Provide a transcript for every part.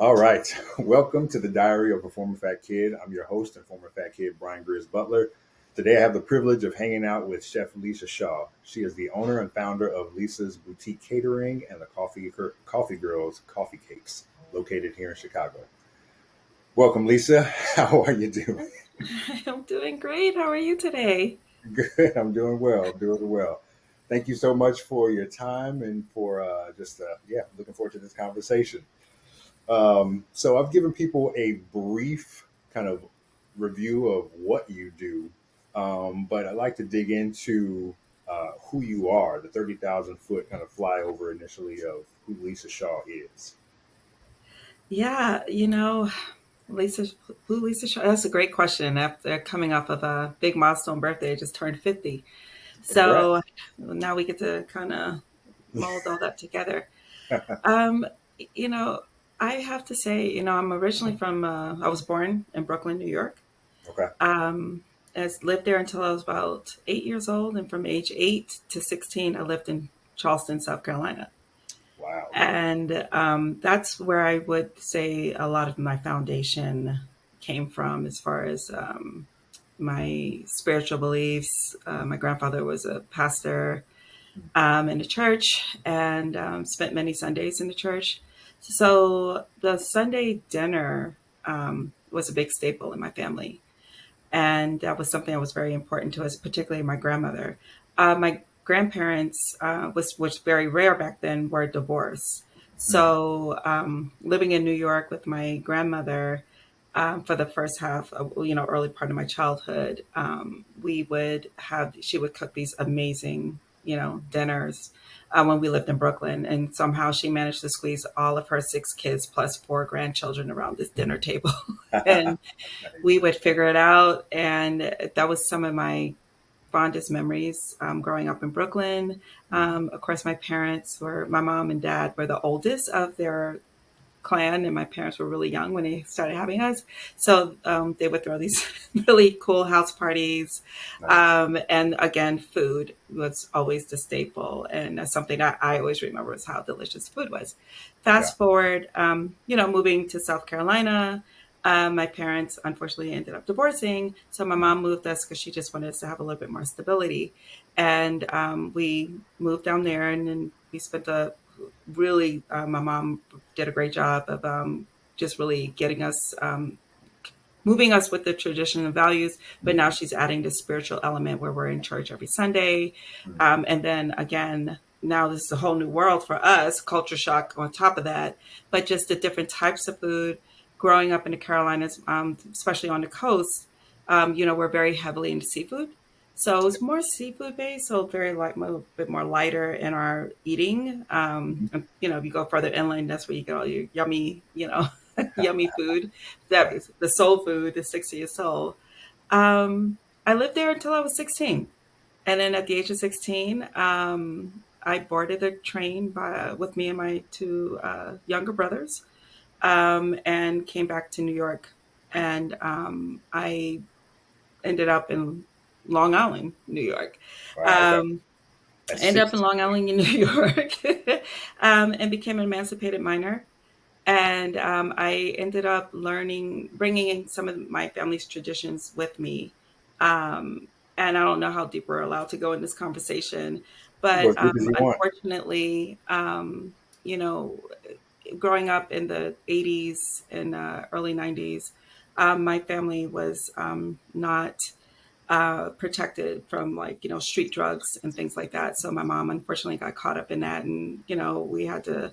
All right. Welcome to the Diary of a Former Fat Kid. I'm your host and former fat kid, Brian Grizz Butler. Today I have the privilege of hanging out with Chef Lisa Shaw. She is the owner and founder of Lisa's Boutique Catering and the Coffee Girls Coffee Cakes, located here in Chicago. Welcome, Lisa. How are you doing? I'm doing great. How are you today? Good. I'm doing well. Doing well. Thank you so much for your time and for looking forward to this conversation. So I've given people a brief kind of review of what you do, but I'd like to dig into who you are, the 30,000 foot kind of flyover initially of who Lisa Shaw is. Yeah, Lisa, who Lisa Shaw? That's a great question. After coming off of a big milestone birthday, I just turned 50. So Congrats. now we get to kind of mold all that together. Um, you know, I have to say, I'm originally I was born in Brooklyn, New York. Okay. Um, I lived there until I was about 8 years old. And from age 8 to 16, I lived in Charleston, South Carolina. Wow. And that's where I would say a lot of my foundation came from as far as my spiritual beliefs. My grandfather was a pastor in the church and spent many Sundays in the church. So the Sunday dinner was a big staple in my family. And that was something that was very important to us, particularly my grandmother. My grandparents was very rare back then, were divorced. Mhm. So living in New York with my grandmother for the first half of early part of my childhood, we would have she would cook these amazing dinners when we lived in Brooklyn, and somehow she managed to squeeze all of her six kids plus four grandchildren around this dinner table. And we Nice. would figure it out. And that was some of my fondest memories growing up in Brooklyn. Mhm. Of course, my mom and dad were the oldest of their clan, and my parents were really young when they started having us. So they would throw these really cool house parties. Nice. And again, food was always the staple. And that's something that I always remember is how delicious food was. Yeah. Fast forward, moving to South Carolina. My parents unfortunately ended up divorcing. So my Mhm. mom moved us because she just wanted us to have a little bit more stability. And we moved down there, and then we spent a really, my mom did a great job of just really getting us, moving us with the tradition and values. But now she's adding the spiritual element where we're in church every Sunday. Mhm. And then again, now this is a whole new world for us, culture shock on top of that, but just the different types of food. Growing up in the Carolinas, especially on the coast, we're very heavily into seafood. So it's more seafood based, so very light, a little bit more lighter in our eating. Mhm. If you go further inland, that's where you get all your yummy, yummy food. That Right. is the soul food that sticks to your soul. Um, I lived there until I was 16, and then at the age of 16, I boarded a train with me and my two younger brothers, and came back to New York, and I ended up in Long Island, New York. Wow. Okay. Um, At I ended up in 16. Long Island, New York, and became an emancipated minor. And I ended up bringing in some of my family's traditions with me. Um, and I don't know how deep we're allowed to go in this conversation, You go but as deep as you want. unfortunately, you know, growing up in the 80s and early 90s, my family was not protected from, like, street drugs and things like that. So my mom unfortunately got caught up in that, and we had to.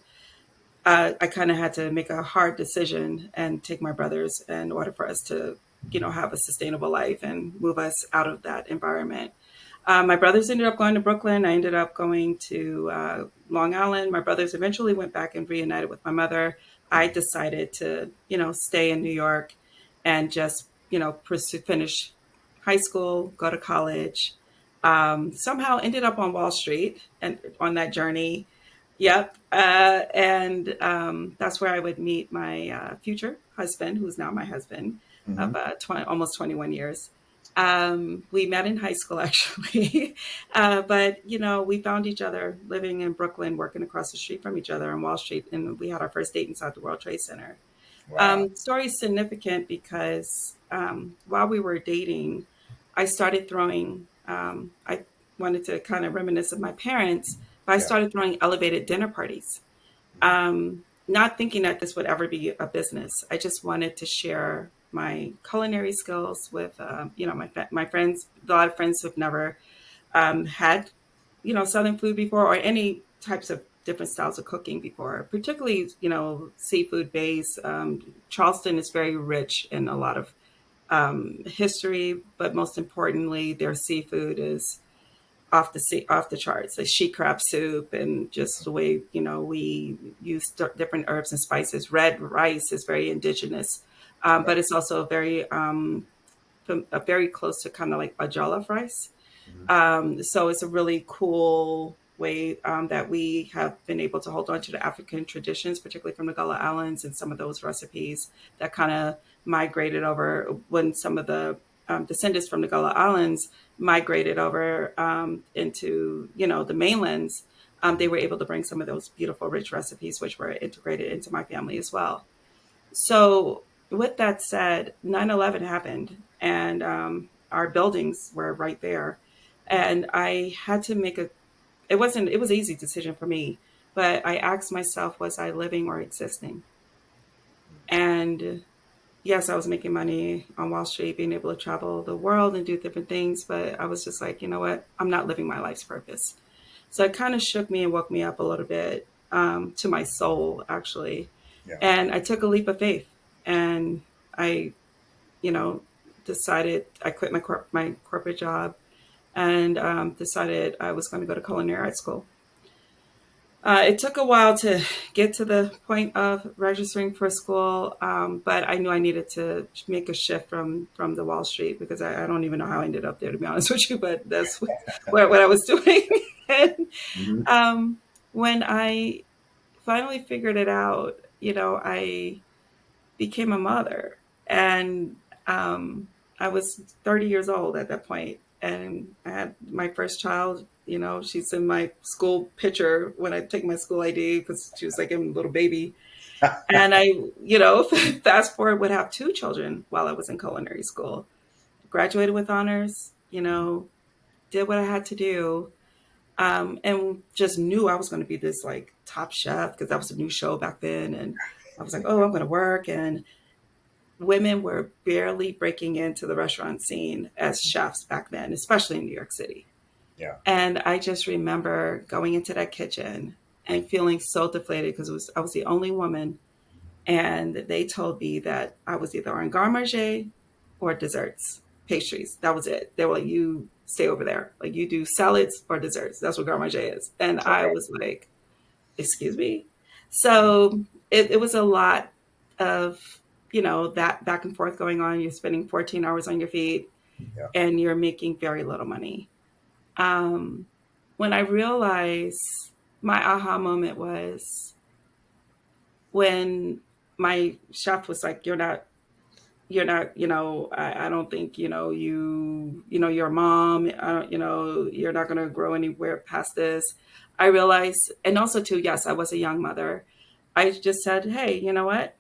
I kind of had to make a hard decision and take my brothers in order for us to, have a sustainable life and move us out of that environment. My brothers ended up going to Brooklyn. I ended up going to Long Island. My brothers eventually went back and reunited with my mother. I Mhm. decided to, stay in New York and just, finish high school, go to college. Somehow ended up on Wall Street and on that journey. Yep. And that's where I would meet my future husband, who's now my husband of Mhm. 20, almost 21 years. We met in high school, actually. But, we found each other living in Brooklyn, working across the street from each other on Wall Street. And we had our first date inside the World Trade Center. Wow. Story is significant because while we were dating, I started throwing. I wanted to kind of reminisce of my parents, but I Yeah. started throwing elevated dinner parties. Not thinking that this would ever be a business. I just wanted to share my culinary skills with, my friends. A lot of friends who've never had, Southern food before or any types of different styles of cooking before, particularly, seafood based. Charleston is very rich in a lot of history, but most importantly, their seafood is off the charts. Like she crab soup and just the way we use different herbs and spices. Red rice is very indigenous, Okay. but it's also very close to kind of like a jollof rice. Hmm. So it's a really cool way that we have been able to hold on to the African traditions, particularly from the Gullah Islands and some of those recipes that kind of migrated over when some of the descendants from the Gullah Islands migrated over into, the mainlands. They Hmm. were able to bring some of those beautiful, rich recipes, which were integrated into my family as well. So, with that said, 9/11 happened and our buildings were right there. And I had to make it was an easy decision for me, but I asked myself, was I living or existing? And yes, I was making money on Wall Street, being able to travel the world and do different things, but I was just like, you know what? I'm not living my life's purpose. So it kind of shook me and woke me up a little bit to my soul, actually. Yeah. And I took a leap of faith and I, you know, decided I quit my corporate job and decided I was going to go to culinary art school. It took a while to get to the point of registering for school, but I knew I needed to make a shift from the Wall Street because I don't even know how I ended up there, to be honest with you. But that's what I was doing. And Hmm. when I finally figured it out, I became a mother, and I was 30 years old at that point, and I had my first child. She's in my school picture when I take my school ID because she was like a little baby. And I, fast forward, would have two children while I was in culinary school. Graduated with honors, did what I had to do, and just knew I was going to be this like top chef because that was a new show back then. And I was like, oh, I'm going to work. And women were barely breaking into the restaurant scene as chefs back then, especially in New York City. Yeah. And I just remember going into that kitchen and feeling so deflated because I was the only woman, and they told me that I was either on garde manger or desserts, pastries. That was it. They were like, "You stay over there. Like you do salads or desserts. That's what garde manger is." And I Okay. was like, "Excuse me." So it was a lot of that back and forth going on. You're spending 14 hours on your feet, Yeah. and you're making very little money. Um, when I realized my aha moment was when my chef was like, you're not, I don't think, you're a mom. I don't, you're not going to grow anywhere past this. I realized, and also too, yes, I was a young mother. I just said, hey, you know what?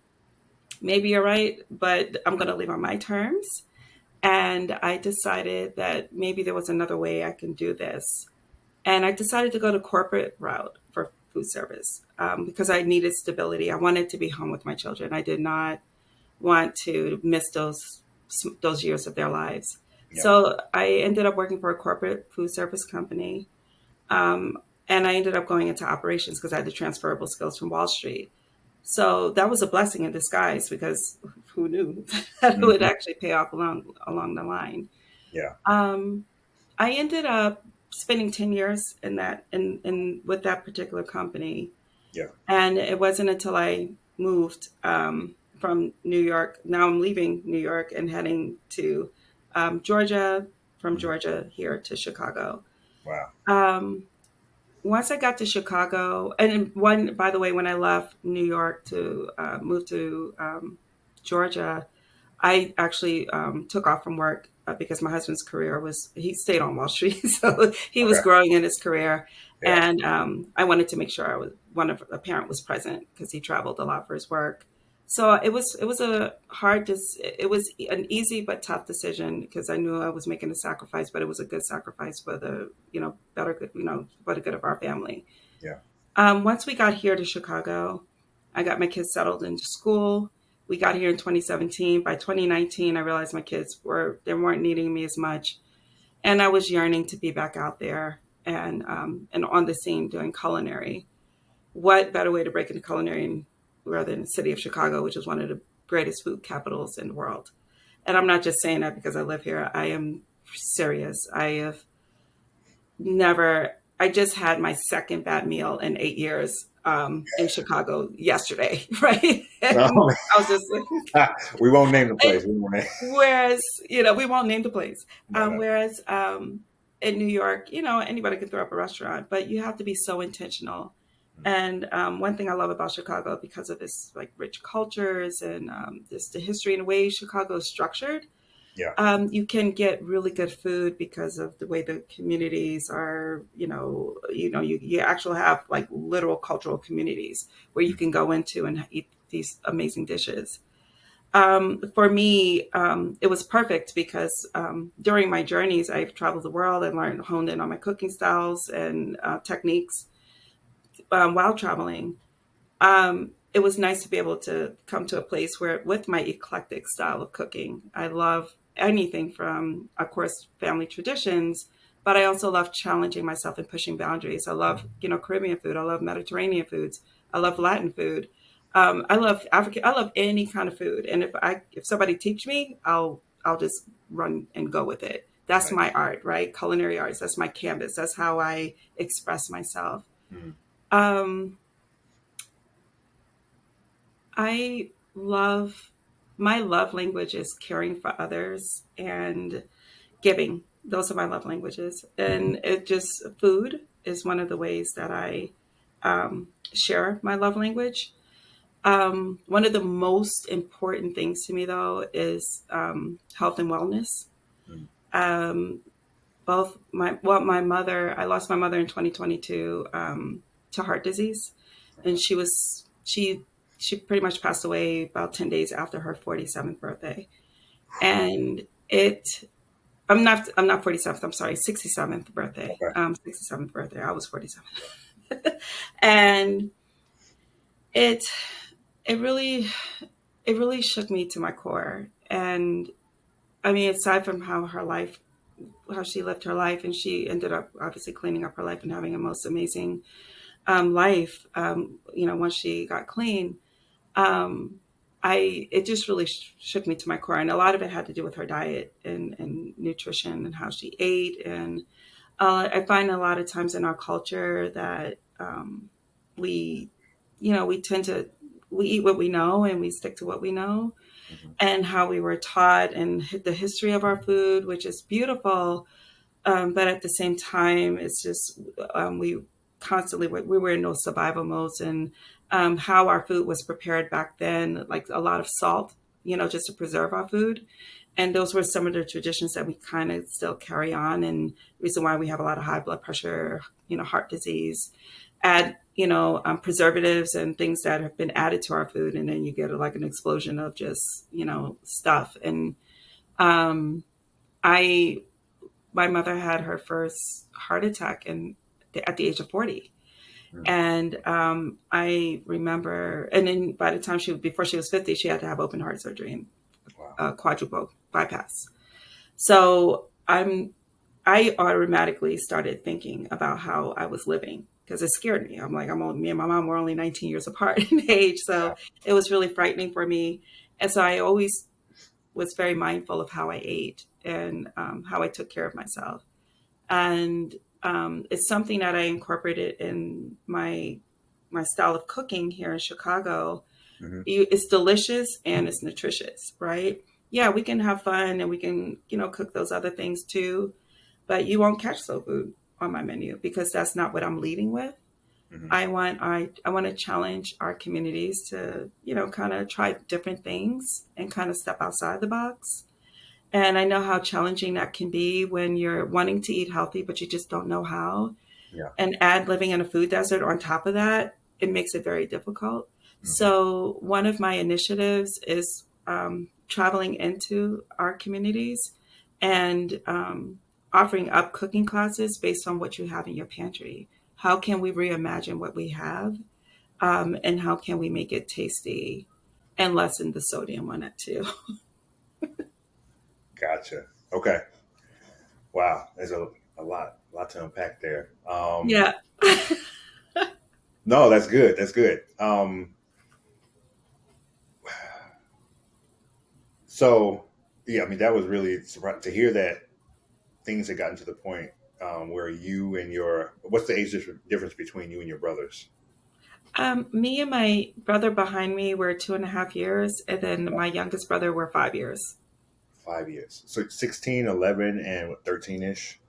Maybe you're right, but I'm going to live on my terms. And I decided that maybe there was another way I can do this. And I decided to go the corporate route for food service because I needed stability. I wanted to be home with my children. I did not want to miss those years of their lives. Yeah. So I ended up working for a corporate food service company, um, and I ended up going into operations because I had the transferable skills from Wall Street. So that was a blessing in disguise because who knew that it would Hmm. actually pay off along the line. Yeah. Um, I ended up spending 10 years in with that particular company. Yeah. And it wasn't until I moved from New York. Now I'm leaving New York and heading to Georgia, from Hmm. Georgia here to Chicago. Wow. Um, Once I got to Chicago, and by the way, when I left New York to move to Georgia, I actually took off from work because my husband's career he stayed on Wall Street. So he was Okay. growing in his career. Yeah. And I wanted to make sure a parent was present because he traveled a lot for his work. So it was a it was an easy but tough decision because I knew I was making a sacrifice, but it was a good sacrifice for the better good for the good of our family. Yeah. Once we got here to Chicago, I got my kids settled into school. We got here in 2017. By 2019, I realized my kids they weren't needing me as much, and I was yearning to be back out there and on the scene doing culinary. What better way to break into culinary rather than the city of Chicago, which is one of the greatest food capitals in the world? And I'm not just saying that because I live here. I am serious. I have never. I just had my second bad meal in 8 years in Chicago yesterday, right? And Oh, I was just like, we won't name the place. We won't name. whereas, we won't name the place. No, no. Whereas in New York, anybody can throw up a restaurant, but you have to be so intentional. And one thing I love about Chicago, because of its like rich cultures and just the history and the way Chicago is structured, Yeah. you can get really good food because of the way the communities are. You actually have like literal cultural communities where you can go into and eat these amazing dishes. For me, it was perfect because during my journeys, I've traveled the world and learned, honed in on my cooking styles and techniques while traveling. It was nice to be able to come to a place where, with my eclectic style of cooking, I love anything from, of course, family traditions, but I also love challenging myself and pushing boundaries. I love, Caribbean food. I love Mediterranean foods. I love Latin food. I love African. I love any kind of food. And if somebody teach me, I'll just run and go with it. That's Nice. my art, right? Culinary arts. That's my canvas. That's how I express myself. Mm. Um, I love my love language is caring for others and giving. Those are my love languages. And it just, food is one of the ways that I share my love language. One of the most important things to me, though, is health and wellness. Mm. Um, my mother, I lost my mother in 2022 to heart disease, and she pretty much passed away about 10 days after her 47th birthday. And I'm not 47th, I'm sorry, 67th birthday. Okay. 67th birthday. I was 47. And it it really it really shook me to my core. And I mean, aside from how she lived her life, and she ended up obviously cleaning up her life and having a most amazing life. Once she got clean, um, I it just really shook me to my core, and a lot of it had to do with her diet and nutrition and how she ate. And I find a lot of times in our culture that we, we tend to we eat what we know and we stick to what we know Hmm. and how we were taught and the history of our food, which is beautiful. But at the same time, it's just we were in those survival modes, and how our food was prepared back then, like a lot of salt, just to preserve our food. And those were some of the traditions that we kind of still carry on, and reason why we have a lot of high blood pressure, heart disease. Add, preservatives and things that have been added to our food, and then you get like an explosion of just, stuff. And um, I my mother had her first heart attack at the age of 40. Mm. And I remember, and then by the time before she was 50, she had to have open heart surgery and Wow. quadruple bypass. So I automatically started thinking about how I was living because it scared me. I'm like, me and my mom were only 19 years apart in age. Yeah. So it was really frightening for me. And so I always was very mindful of how I ate and how I took care of myself. And it's something that I incorporated in my style of cooking here in Chicago. Hmm. It's delicious and it's nutritious, right? Yeah, we can have fun and we can, cook those other things too, but you won't catch soul food on my menu because that's not what I'm leading with. Hmm. I want to challenge our communities to, kind of try different things and kind of step outside the box. And I know how challenging that can be when you're wanting to eat healthy, but you just don't know how. Yeah. And add living in a food desert on top of that, it makes it very difficult. Hmm. So one of my initiatives is traveling into our communities and offering up cooking classes based on what you have in your pantry. How can we reimagine what we have, and how can we make it tasty and lessen the sodium on it too? Gotcha. Okay. Wow. There's a lot to unpack there. Yeah. No, that's good. That's good. So yeah, I mean, that was really to hear that things had gotten to the point where you and what's the age difference between you and your brothers? Me and my brother behind me were 2.5 years, and then my youngest brother were 5 years. 5 years. So 16, 11, and 13 ish.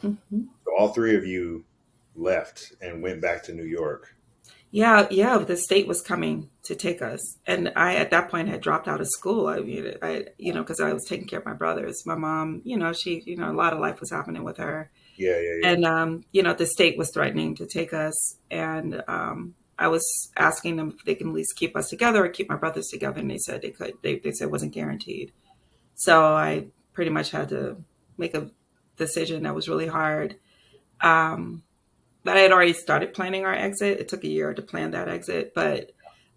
Mhm. So all three of you left and went back to New York. Yeah, yeah, the state was coming to take us. And I, at that point, had dropped out of school. I mean, because I was taking care of my brothers. My mom, a lot of life was happening with her. Yeah, yeah, yeah. And, the state was threatening to take us. And I was asking them if they can at least keep us together or keep my brothers together. And they said they could. They said it wasn't guaranteed. So I pretty much had to make a decision that was really hard. Um, but I had already started planning our exit. It took a year to plan that exit, but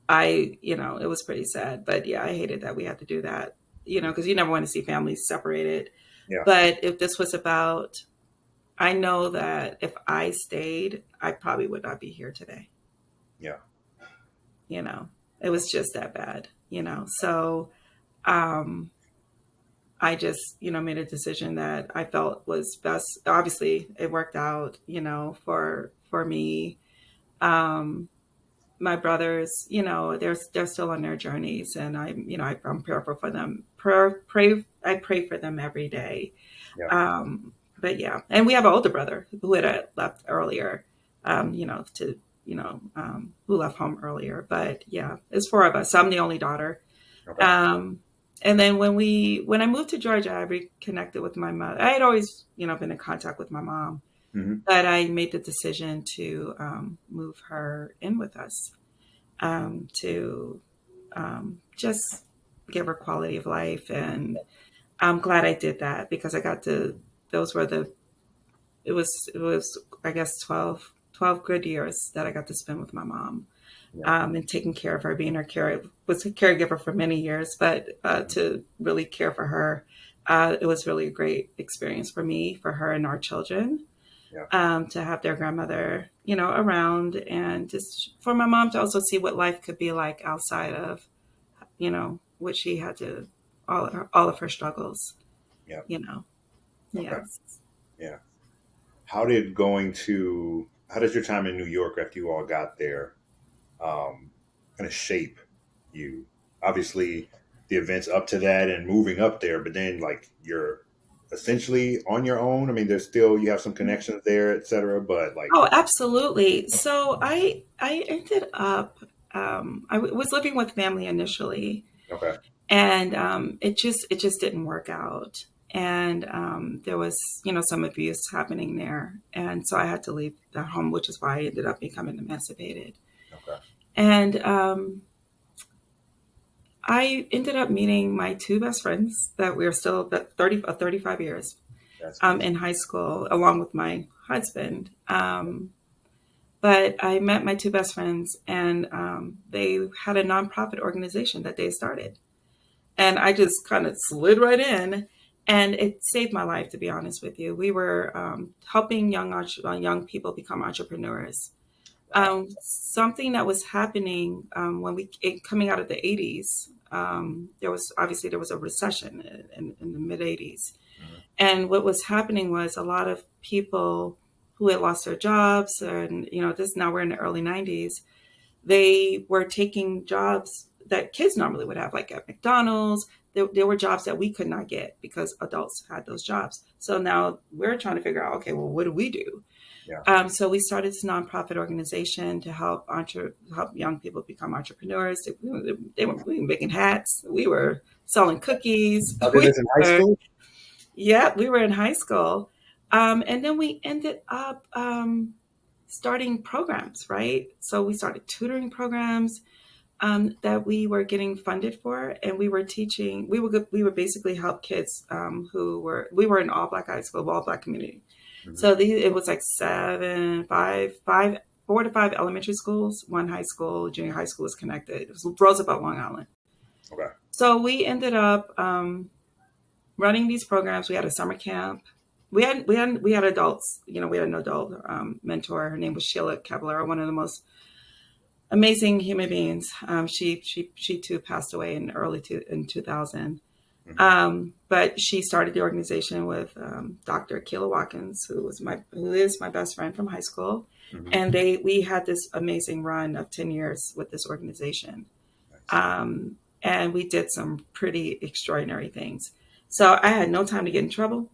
it was pretty sad. But yeah, I hated that we had to do that, because you never want to see families separated. Yeah, But if this was about, I know that if I stayed, I probably would not be here today. yeah, You know, it was just that bad. So um, I just, made a decision that I felt was best. Obviously, it worked out, for me. Um, my brothers, they're still on their journeys, and I'm prayerful for them. I pray for them every day. yeah, But yeah, and we have an older brother who had left earlier, who left home earlier. But yeah, it's four of us. So I'm the only daughter. okay. Um, and then when I moved to Georgia, I reconnected with my mother. I had always, been in contact with my mom, Hmm. but I made the decision to move her in with us, to just give her quality of life. And I'm glad I did that because I got to, those were the, it was, I guess, 12 good years that I got to spend with my mom, Yeah, and taking care of her, being her was a caregiver for many years, but to really care for her, it was really a great experience for me, for her and our children, yeah, to have their grandmother, around, and just for my mom to also see what life could be like outside of, what she had to, all of her struggles, yeah. you know. Okay. Yes. Yeah. How did your time in New York after you all got there um, kind of shape you? Obviously, the events up to that and moving up there, but then like you're essentially on your own. I mean, there's still you have some connections there, et cetera. But like, Oh, absolutely. So I ended up, was living with family initially, okay, and it just didn't work out. And there was, some abuse happening there, and so I had to leave that home, which is why I ended up becoming emancipated. okay, And I ended up meeting my two best friends that we are still about 35 years, that's amazing. in high school, along with my husband. But I met my two best friends, and they had a nonprofit organization that they started. And I just kind of slid right in, and it saved my life, to be honest with you. We were helping young people become entrepreneurs. Wow. Something that was happening when coming out of the 80s, there was a recession in the mid 80s. Mhm. And what was happening was a lot of people who had lost their jobs, and this, now we're in the early 90s, they were taking jobs that kids normally would have, like at McDonald's. There were jobs that we could not get because adults had those jobs. So now we're trying to figure out, okay, well, what do we do? Yeah. So we started this nonprofit organization to help young people become entrepreneurs. We were making hats. We were selling cookies. I did We this in high were, school. yeah, we were in high school. And then we ended up starting programs, right? So we started tutoring programs. that we were getting funded for, and we were teaching. We would basically help kids who were we were an all black high school, all black community. Hmm. So it was like four to five elementary schools, one high school, junior high school was connected. It was Roosevelt, Long Island. Okay. So we ended up running these programs. We had a summer camp. We had adults. You know, we had an adult mentor. Her name was Sheila Kevler, one of the most amazing human beings. She too passed away in 2000. Hmm. But she started the organization with Dr. Keela Watkins, who is my best friend from high school, Hmm. and we had this amazing run of 10 years with this organization, Nice. and we did some pretty extraordinary things. So I had no time to get in trouble.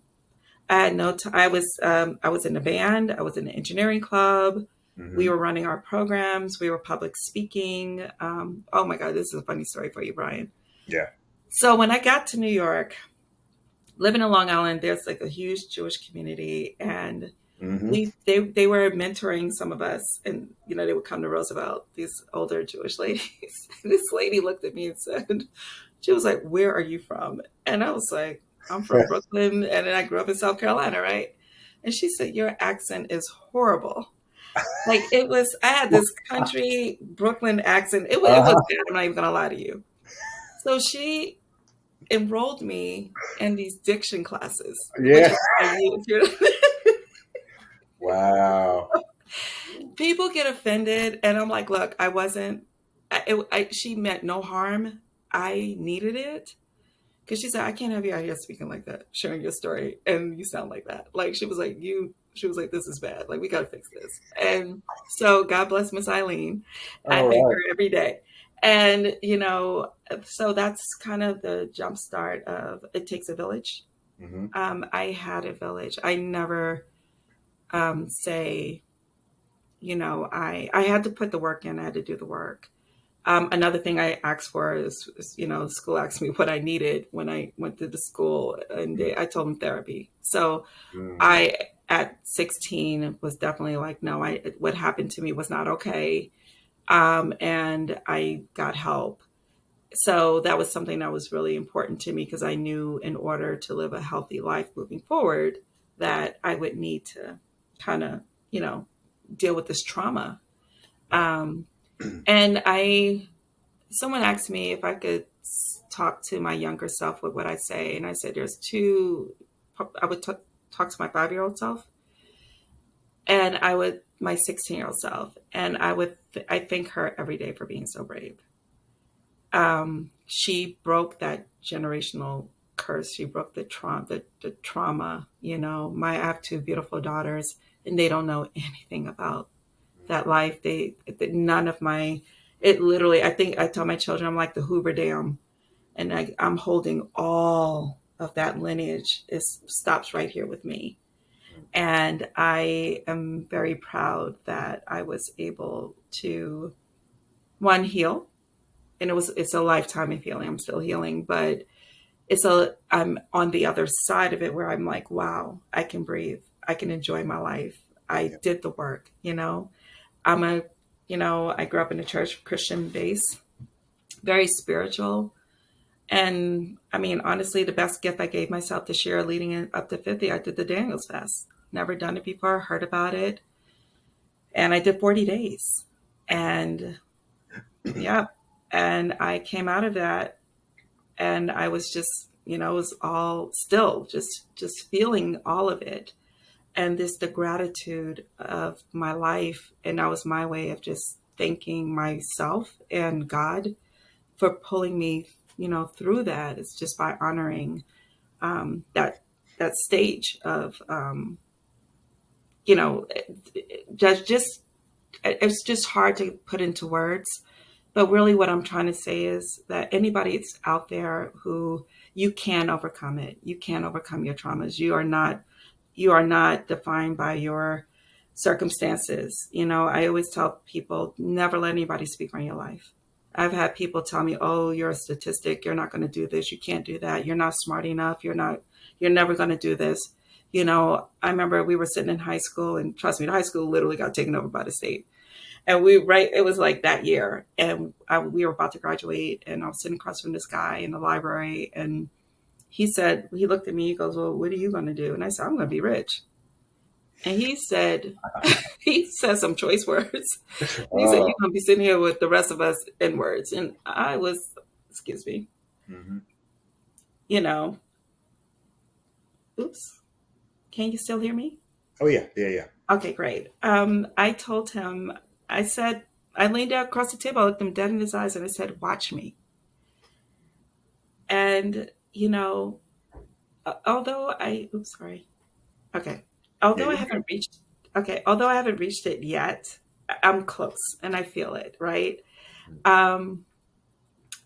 I had no time. I was in a band. I was in an engineering club. We Hmm. were running our programs. We were public speaking. Oh my God, this is a funny story for you, Brian. Yeah. So when I got to New York, living in Long Island, there's like a huge Jewish community, and Hmm. they were mentoring some of us, and you know they would come to Roosevelt, these older Jewish ladies. And this lady looked at me and said, she was like, "Where are you from?" And I was like, "I'm from Brooklyn, and then I grew up in South Carolina, right?" And she said, "Your accent is horrible." Like it was, I had this country Brooklyn accent. It was Uh-huh. bad. I'm not even gonna lie to you. So she enrolled me in these diction classes, which Yeah. is why you Wow. people get offended, and I'm like, look, I wasn't. She meant no harm. I needed it because she said, I can't have you out here speaking like that, sharing your story, and you sound like that. Like she was like, you. She was like, this is bad. Like we got to fix this. And so God bless Miss Eileen. I All thank right. her every day. And you know, so that's kind of the jump start of it takes a village. Hmm. I had a village. I never say, you know, I had to put the work in. I had to do the work. Another thing I asked for is, you know, school asked me what I needed when I went to the school, and I told them therapy. So Hmm. I, at 16, was definitely like, no, what happened to me was not okay, and I got help. So that was something that was really important to me because I knew in order to live a healthy life moving forward that I would need to kind of, you know, deal with this trauma. Right. Um, and someone asked me if I could talk to my younger self, what would I say? And I said, I would talk to my 5-year-old self, and my 16-year-old self, and I thank her every day for being so brave. She broke that generational curse. She broke the trauma. You know, I have two beautiful daughters, and they don't know anything about that life. None of my, it literally, I think I tell my children, I'm like the Hoover Dam, and I'm holding all of that lineage. It stops right here with me. And I am very proud that I was able to, one, heal, and it's a lifetime of healing. I'm still healing, but I'm on the other side of it where I'm like, wow, I can breathe. I can enjoy my life. I Yeah. did the work, you know. I'm a, you know, I grew up in a church Christian base, very spiritual. And I mean, honestly, the best gift I gave myself this year leading up to 50, I did the Daniels fast. Never done it before, heard about it. And I did 40 days. And yeah, and I came out of that, and I was just, you know, it was all still just feeling all of it. And this the gratitude of my life, and that was my way of just thanking myself and God for pulling me, you know, through that. It's just by honoring that stage of you know, just it's just hard to put into words. But really, what I'm trying to say is that anybody that's out there who, you can overcome it. You can overcome your traumas. You are not defined by your circumstances. You know, I always tell people, never let anybody speak on your life. I've had people tell me, "Oh, you're a statistic. You're not going to do this. You can't do that. You're not smart enough. You're never going to do this." You know, I remember we were sitting in high school, and trust me, the high school literally got taken over by the state. And we, right, it was like that year. And we were about to graduate, and I was sitting across from this guy in the library. And he looked at me, he goes, well, what are you going to do? And I said, I'm going to be rich. And he said, he said some choice words. He said, Oh. you're going to be sitting here with the rest of us in words. And I was, excuse me, Hmm. you know, oops, can you still hear me? Oh yeah, yeah, yeah. Okay, great. I told him, I said, I leaned down across the table, I looked him dead in his eyes, and I said, watch me. And, although I, oops, sorry. Okay. Yeah, Although I you're good. haven't reached, okay, although I haven't reached it yet, I'm close and I feel it, right? Um,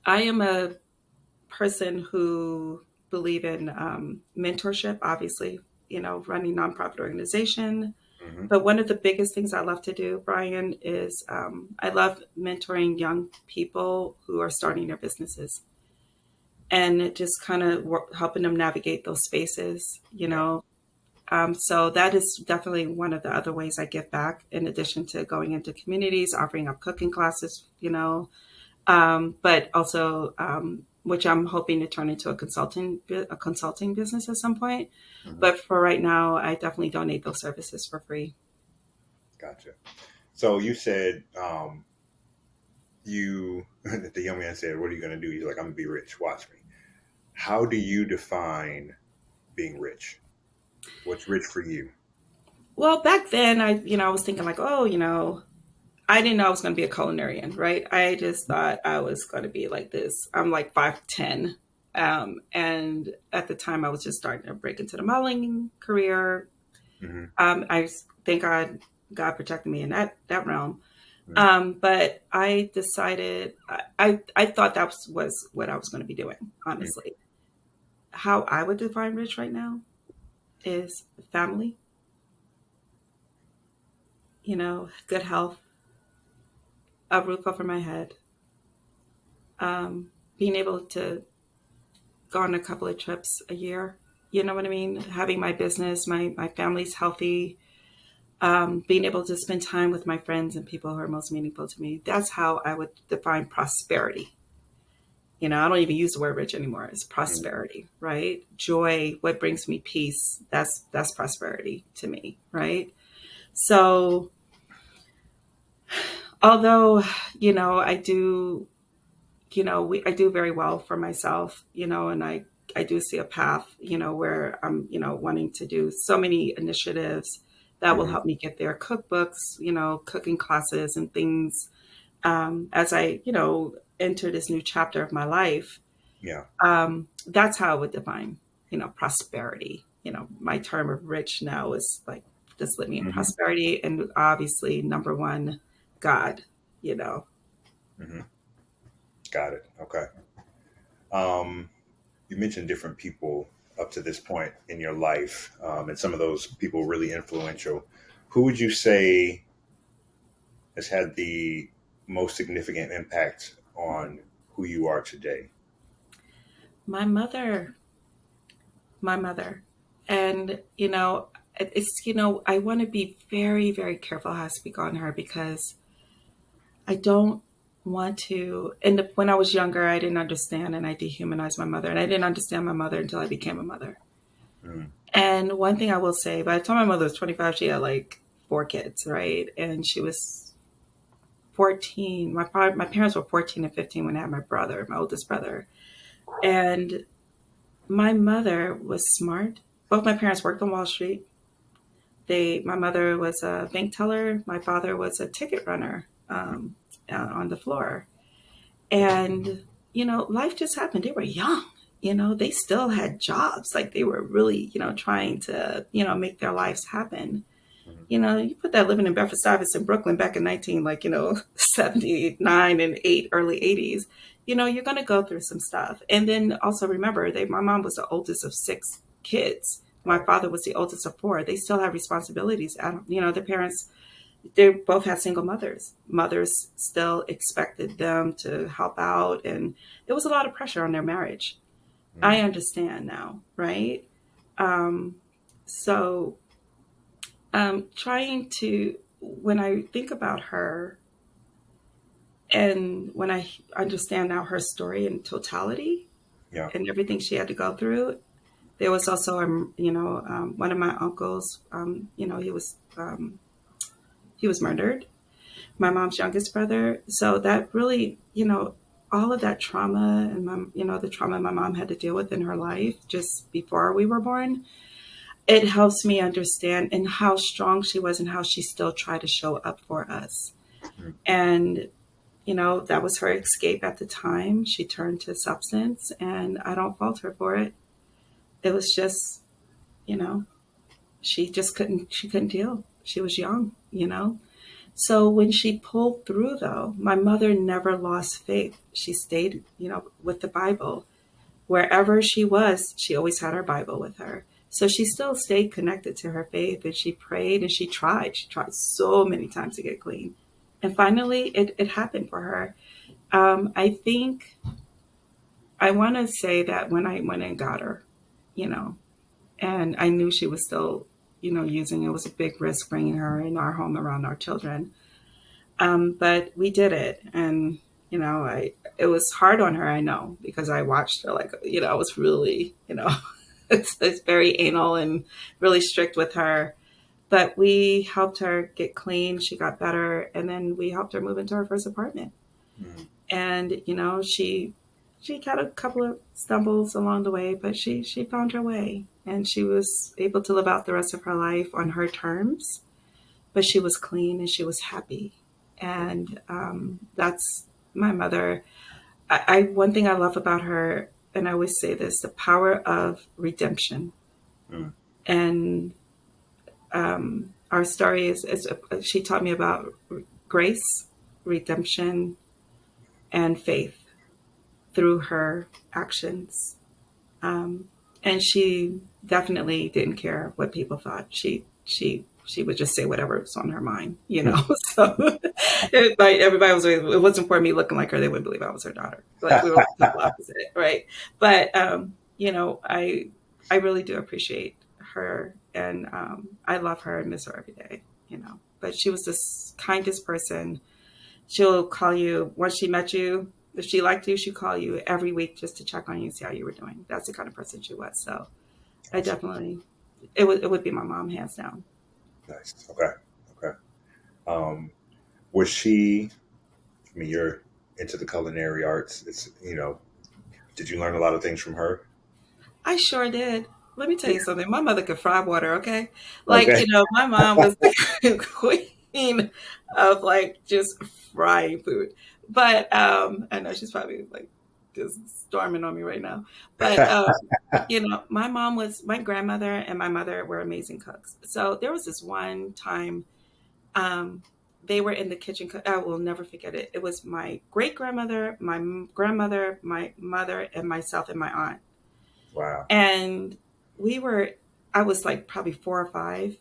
I am a person who believe in mentorship, obviously, running nonprofit organization. Hmm. But one of the biggest things I love to do, Brian, is I love mentoring young people who are starting their businesses and just kind of helping them navigate those spaces, Yeah. So that is definitely one of the other ways I give back, in addition to going into communities, offering up cooking classes, but also which I'm hoping to turn into a consulting business at some point. Hmm. But for right now, I definitely donate those services for free. Gotcha. So you said the young man said, "What are you going to do?" He's like, "I'm gonna be rich. Watch me." How do you define being rich? What's rich for you? Well, back then, I was thinking like, oh, I didn't know I was going to be a culinarian, right? I just thought I was going to be like this. I'm like 5'10", and at the time, I was just starting to break into the modeling career. Hmm. I thank God protected me in that realm. Hmm. But I decided I thought that was what I was going to be doing. Honestly, how I would define rich right now is family. Good health, a roof over my head, being able to go on a couple of trips a year. You know what I mean? Having my business, my family's healthy, being able to spend time with my friends and people who are most meaningful to me. That's how I would define prosperity. I don't even use the word rich anymore. It's Hmm. prosperity, right? Joy, what brings me peace. That's prosperity to me, right? So, although I do, I do very well for myself, and I do see a path, where I'm, wanting to do so many initiatives that will Hmm. help me get there. Cookbooks, cooking classes and things, as I, enter this new chapter of my life. Yeah. That's how I would define, prosperity. My term of rich now is like, just living in Hmm. prosperity, and obviously number one, God. You know, Hmm. Got it. Okay. Um, you mentioned different people up to this point in your life, and some of those people really influential. Who would you say has had the most significant impact on who you are today? my mother, my mother, and it's I want to be very, very careful how I speak on her, because I don't want to. And when I was younger, I didn't understand, and I dehumanized my mother, and I didn't understand my mother until I became a mother. Mm. And one thing I will say, by the time my mother was 25, she had like four kids, right? And she was 14. My parents were 14 and 15 when I had my brother, my oldest brother. And my mother was smart. Both my parents worked on Wall Street. My mother was a bank teller. My father was a ticket runner, on the floor. And, life just happened. They were young. They still had jobs. Like, they were really, trying to, make their lives happen. Mhm. You put that living in Bedford Stuyvesant, Brooklyn back in 19, like, 79 and 8, early 80s, you're going to go through some stuff. And then also remember, my mom was the oldest of six kids. My Right. father was the oldest of four. They still have responsibilities. Their parents, they both had single mothers. Mothers still expected them to help out. And there was a lot of pressure on their marriage. I Mm. understand now, right? Um, so trying to, when I think about her, And when I understand now her story in totality Yeah. and everything she had to go through, there was also, one of my uncles, he was murdered, my mom's youngest brother. So that really, all of that trauma and the trauma my mom had to deal with in her life just before we were born, it helps me understand and how strong she was and how she still tried to show up for us. Mm. And, that was her escape at the time. She turned to substance, and I don't fault her for it. It was just, you know, she couldn't deal. She was young. So when she pulled through, though, my mother never lost faith. She stayed, with the Bible. Wherever she was, she always had her Bible with her. So she still stayed connected to her faith, and she prayed and she tried. She tried so many times to get clean. And finally, it happened for her. I think I want to say that when I went and got her, you know, and I knew she was still, using it was a big risk bringing her in our home around our children. But we did it, and I it was hard on her. I know because I watched her. Like I was really, it's very anal and really strict with her. But we helped her get clean. She got better, and then we helped her move into her first apartment. Mm. And she had a couple of stumbles along the way, but she found her way, and she was able to live out the rest of her life on her terms. But she was clean and she was happy, and that's my mother. I one thing I love about her, and I always say this: the power of redemption. Mm. And our story is she taught me about grace, redemption, and faith through her actions. Um, and she definitely didn't care what people thought. She would just say whatever was on her mind. So everybody was. It wasn't for me looking like her. They wouldn't believe I was her daughter. Like we were the total opposite, right? But I really do appreciate her, and I love her and miss her every day. But she was the kindest person. She'll call you once she met you. If she liked you, she'd call you every week just to check on you, see how you were doing. That's the kind of person she was. So I Awesome. definitely, it would be my mom, hands down. Nice. Okay. Okay. Um, was she? I mean, you're into the culinary arts. Did you learn a lot of things from her? I sure did. Let me tell you something. My mother could fry water, okay? Like, Okay. my mom was the queen of like just frying food. But I know she's probably like just storming on me right now. But my grandmother and my mother were amazing cooks. So there was this one time um, they were in the kitchen. I will never forget it. It was my great grandmother, my grandmother, my mother, and myself and my aunt. Wow. And we were, I was like probably 4 or 5.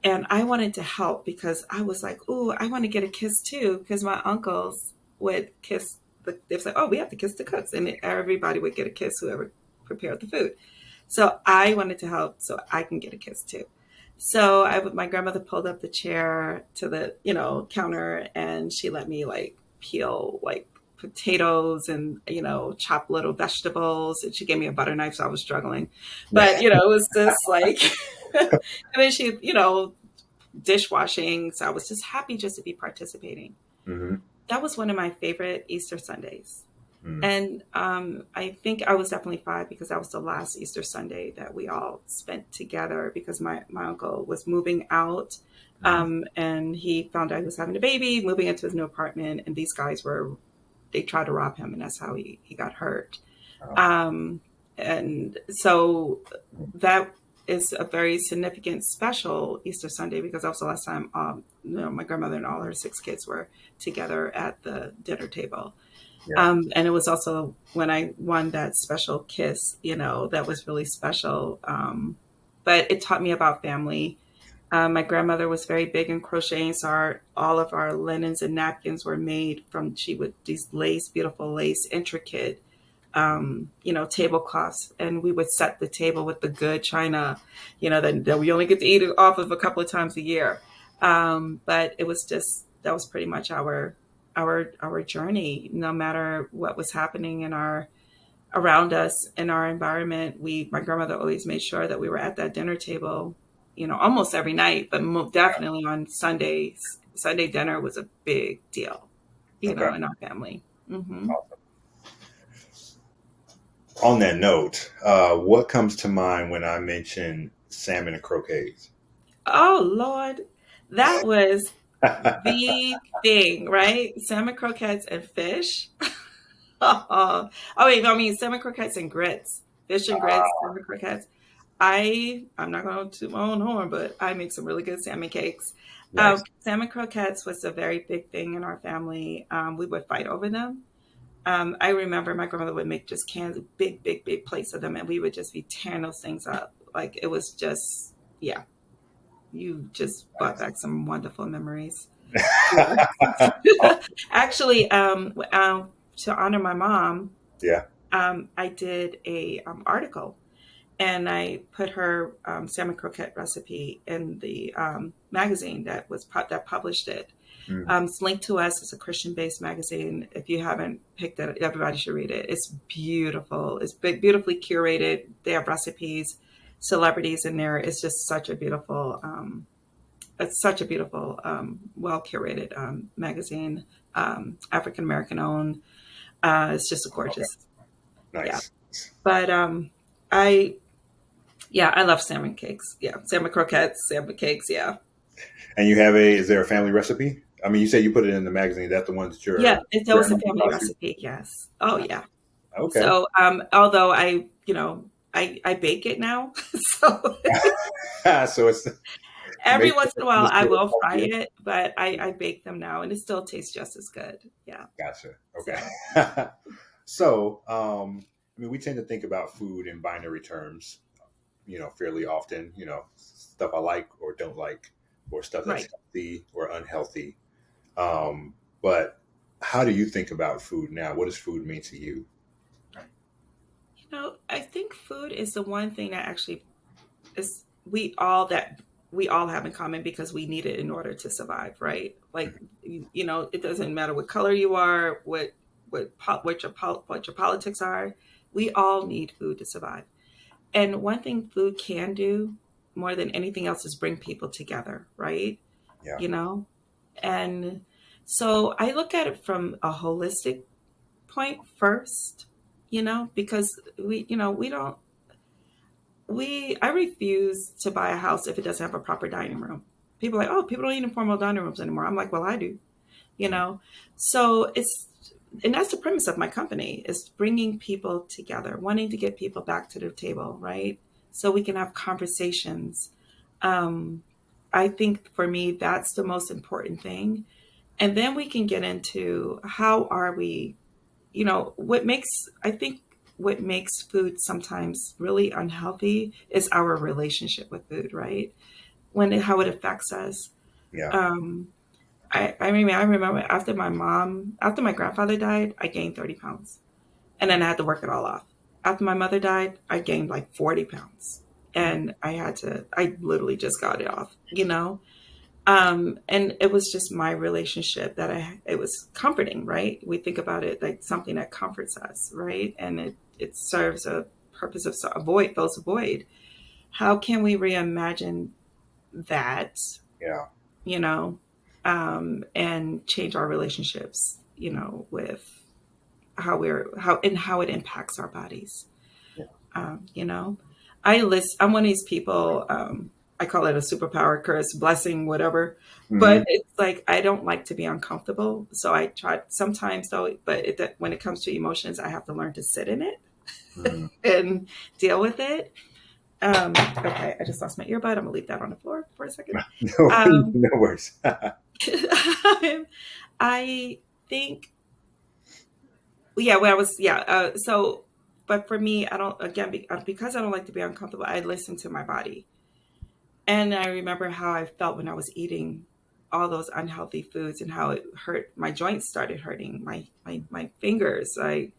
And I wanted to help because I was like, "Ooh, I want to get a kiss too." Because my uncles would kiss they was like, "Oh, we have to kiss the cooks." And everybody would get a kiss, whoever prepared the food. So I wanted to help so I can get a kiss too. So my grandmother pulled up the chair to the, counter, and she let me like peel like potatoes and, chop little vegetables. And she gave me a butter knife. So I was struggling, but, it was just like, and then she, dishwashing. So I was just happy just to be participating. Hmm. That was one of my favorite Easter Sundays. Mm. And I think I was definitely 5 because that was the last Easter Sunday that we all spent together because my uncle was moving out, Mm. and he found out he was having a baby, moving into his new apartment, and they tried to rob him, and that's how he got hurt. Oh. Um, and so that is a very significant, special Easter Sunday because that was the last time my grandmother and all her 6 kids were together at the dinner table. Yeah. And it was also when I won that special kiss, that was really special. But it taught me about family. My grandmother was very big in crocheting, so all of our linens and napkins were made from, she would, these beautiful lace, intricate, tablecloths. And we would set the table with the good china, that we only get to eat off of a couple of times a year. But it was just, that was pretty much our journey, no matter what was happening in our around us in our environment. My grandmother always made sure that we were at that dinner table, almost every night, but definitely on Sundays. Sunday dinner was a big deal, Okay. in our family. Hmm. On that note, what comes to mind when I mention salmon and croquettes? Oh Lord, that was the thing, right? Salmon croquettes and fish. Oh wait, no, I mean salmon croquettes and grits, fish and grits, salmon croquettes. I'm not going to toot my own horn, but I make some really good salmon cakes. Nice. Salmon croquettes was a very big thing in our family. We would fight over them. I remember my grandmother would make just cans, big, big, big plates of them, and we would just be tearing those things up. Like it was just, yeah, you just brought back some wonderful memories. Yeah. Actually, to honor my mom, Yeah. I did a article, and I put her salmon croquette recipe in the magazine that published it. Mm. It's linked to us. It's a Christian-based magazine. If you haven't picked it, everybody should read it. It's beautiful. It's beautifully curated. They have recipes, celebrities in there. It's such a beautiful, well curated magazine. African American owned. It's just Okay. gorgeous. Yeah. Nice. But I yeah, I love salmon cakes. Yeah, salmon croquettes, salmon cakes. Yeah, And is there a family recipe? I mean, you say you put it in the magazine. Is that the one that yeah. your That was a grandmother family taught you? recipe. Yes. Oh yeah. Okay. So although I bake it now, so So it's every make once in a while just I do it will for fry you. it, but I bake them now, and it still tastes just as good. Yeah. Gotcha. So Okay. So, I mean, we tend to think about food in binary terms, fairly often, stuff I like or don't like, or stuff that's right. healthy or unhealthy. But how do you think about food now? What does food mean to you? I think food is the one thing that actually is we all have in common because we need it in order to survive, right? Like it doesn't matter what color you are, what your politics are. We all need food to survive. And one thing food can do more than anything else is bring people together, right? Yeah. You know? And so I look at it from a holistic point first, because we don't we I refuse to buy a house if it doesn't have a proper dining room. People are like, oh, people don't eat in formal dining rooms anymore. I'm like, well, I do, you Mhm. know. So and that's the premise of my company is bringing people together, wanting to get people back to the table, right? So we can have conversations. Um, I think for me, that's the most important thing. And then we can get into how are we, I think what makes food sometimes really unhealthy is our relationship with food, right? How it affects us. Yeah. Um, I remember after my grandfather died, I gained 30 pounds. And then I had to work it all off. After my mother died, I gained like 40 pounds. Mm. And I literally just got it off. And it was just my relationship it was comforting, right? We think about it like something that comforts us, right? And it serves a purpose of avoid. How can we reimagine that, Yeah. you know, and change our relationships, with how it impacts our bodies. Yeah. You know, I'm one of these people. I call it a superpower, curse, blessing, whatever. Hmm. But it's like I don't like to be uncomfortable, so I try sometimes though. But when it comes to emotions, I have to learn to sit in it Hmm. and deal with it. Okay, I just lost my earbud. I'm gonna leave that on the floor for a second. No, Um, no worries. I think, yeah, when I was, yeah. But for me, I don't, again, because I don't like to be uncomfortable, I listen to my body. And I remember how I felt when I was eating all those unhealthy foods and how it hurt. My joints started hurting, my fingers. I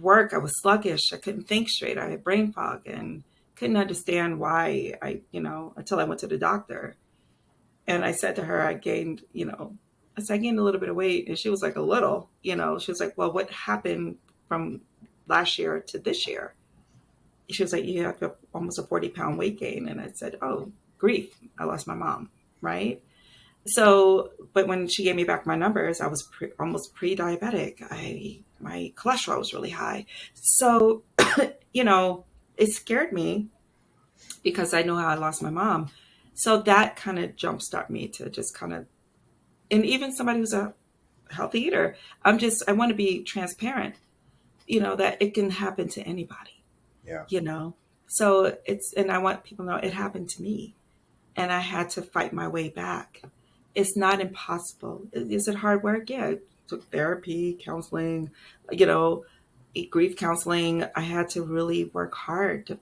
was sluggish. I couldn't think straight. I had brain fog and couldn't understand why until I went to the doctor. And I said to her, I gained, I said, I gained a little bit of weight. And she was like, a little, she was like, well, what happened from last year to this year? She was like, you have almost a 40-pound weight gain. And I said, oh, grief. I lost my mom. Right. So, but when she gave me back my numbers, I was almost pre-diabetic. My cholesterol was really high. So, you know, it scared me because I know how I lost my mom. So that kind of jumpstart me to just kind of, and even somebody who's a healthy eater, I want to be transparent, that it can happen to anybody, Yeah. you know? So and I want people to know it happened to me and I had to fight my way back. It's not impossible. Is it hard work? Yeah. I took therapy, counseling, you know, grief counseling. I had to really work hard to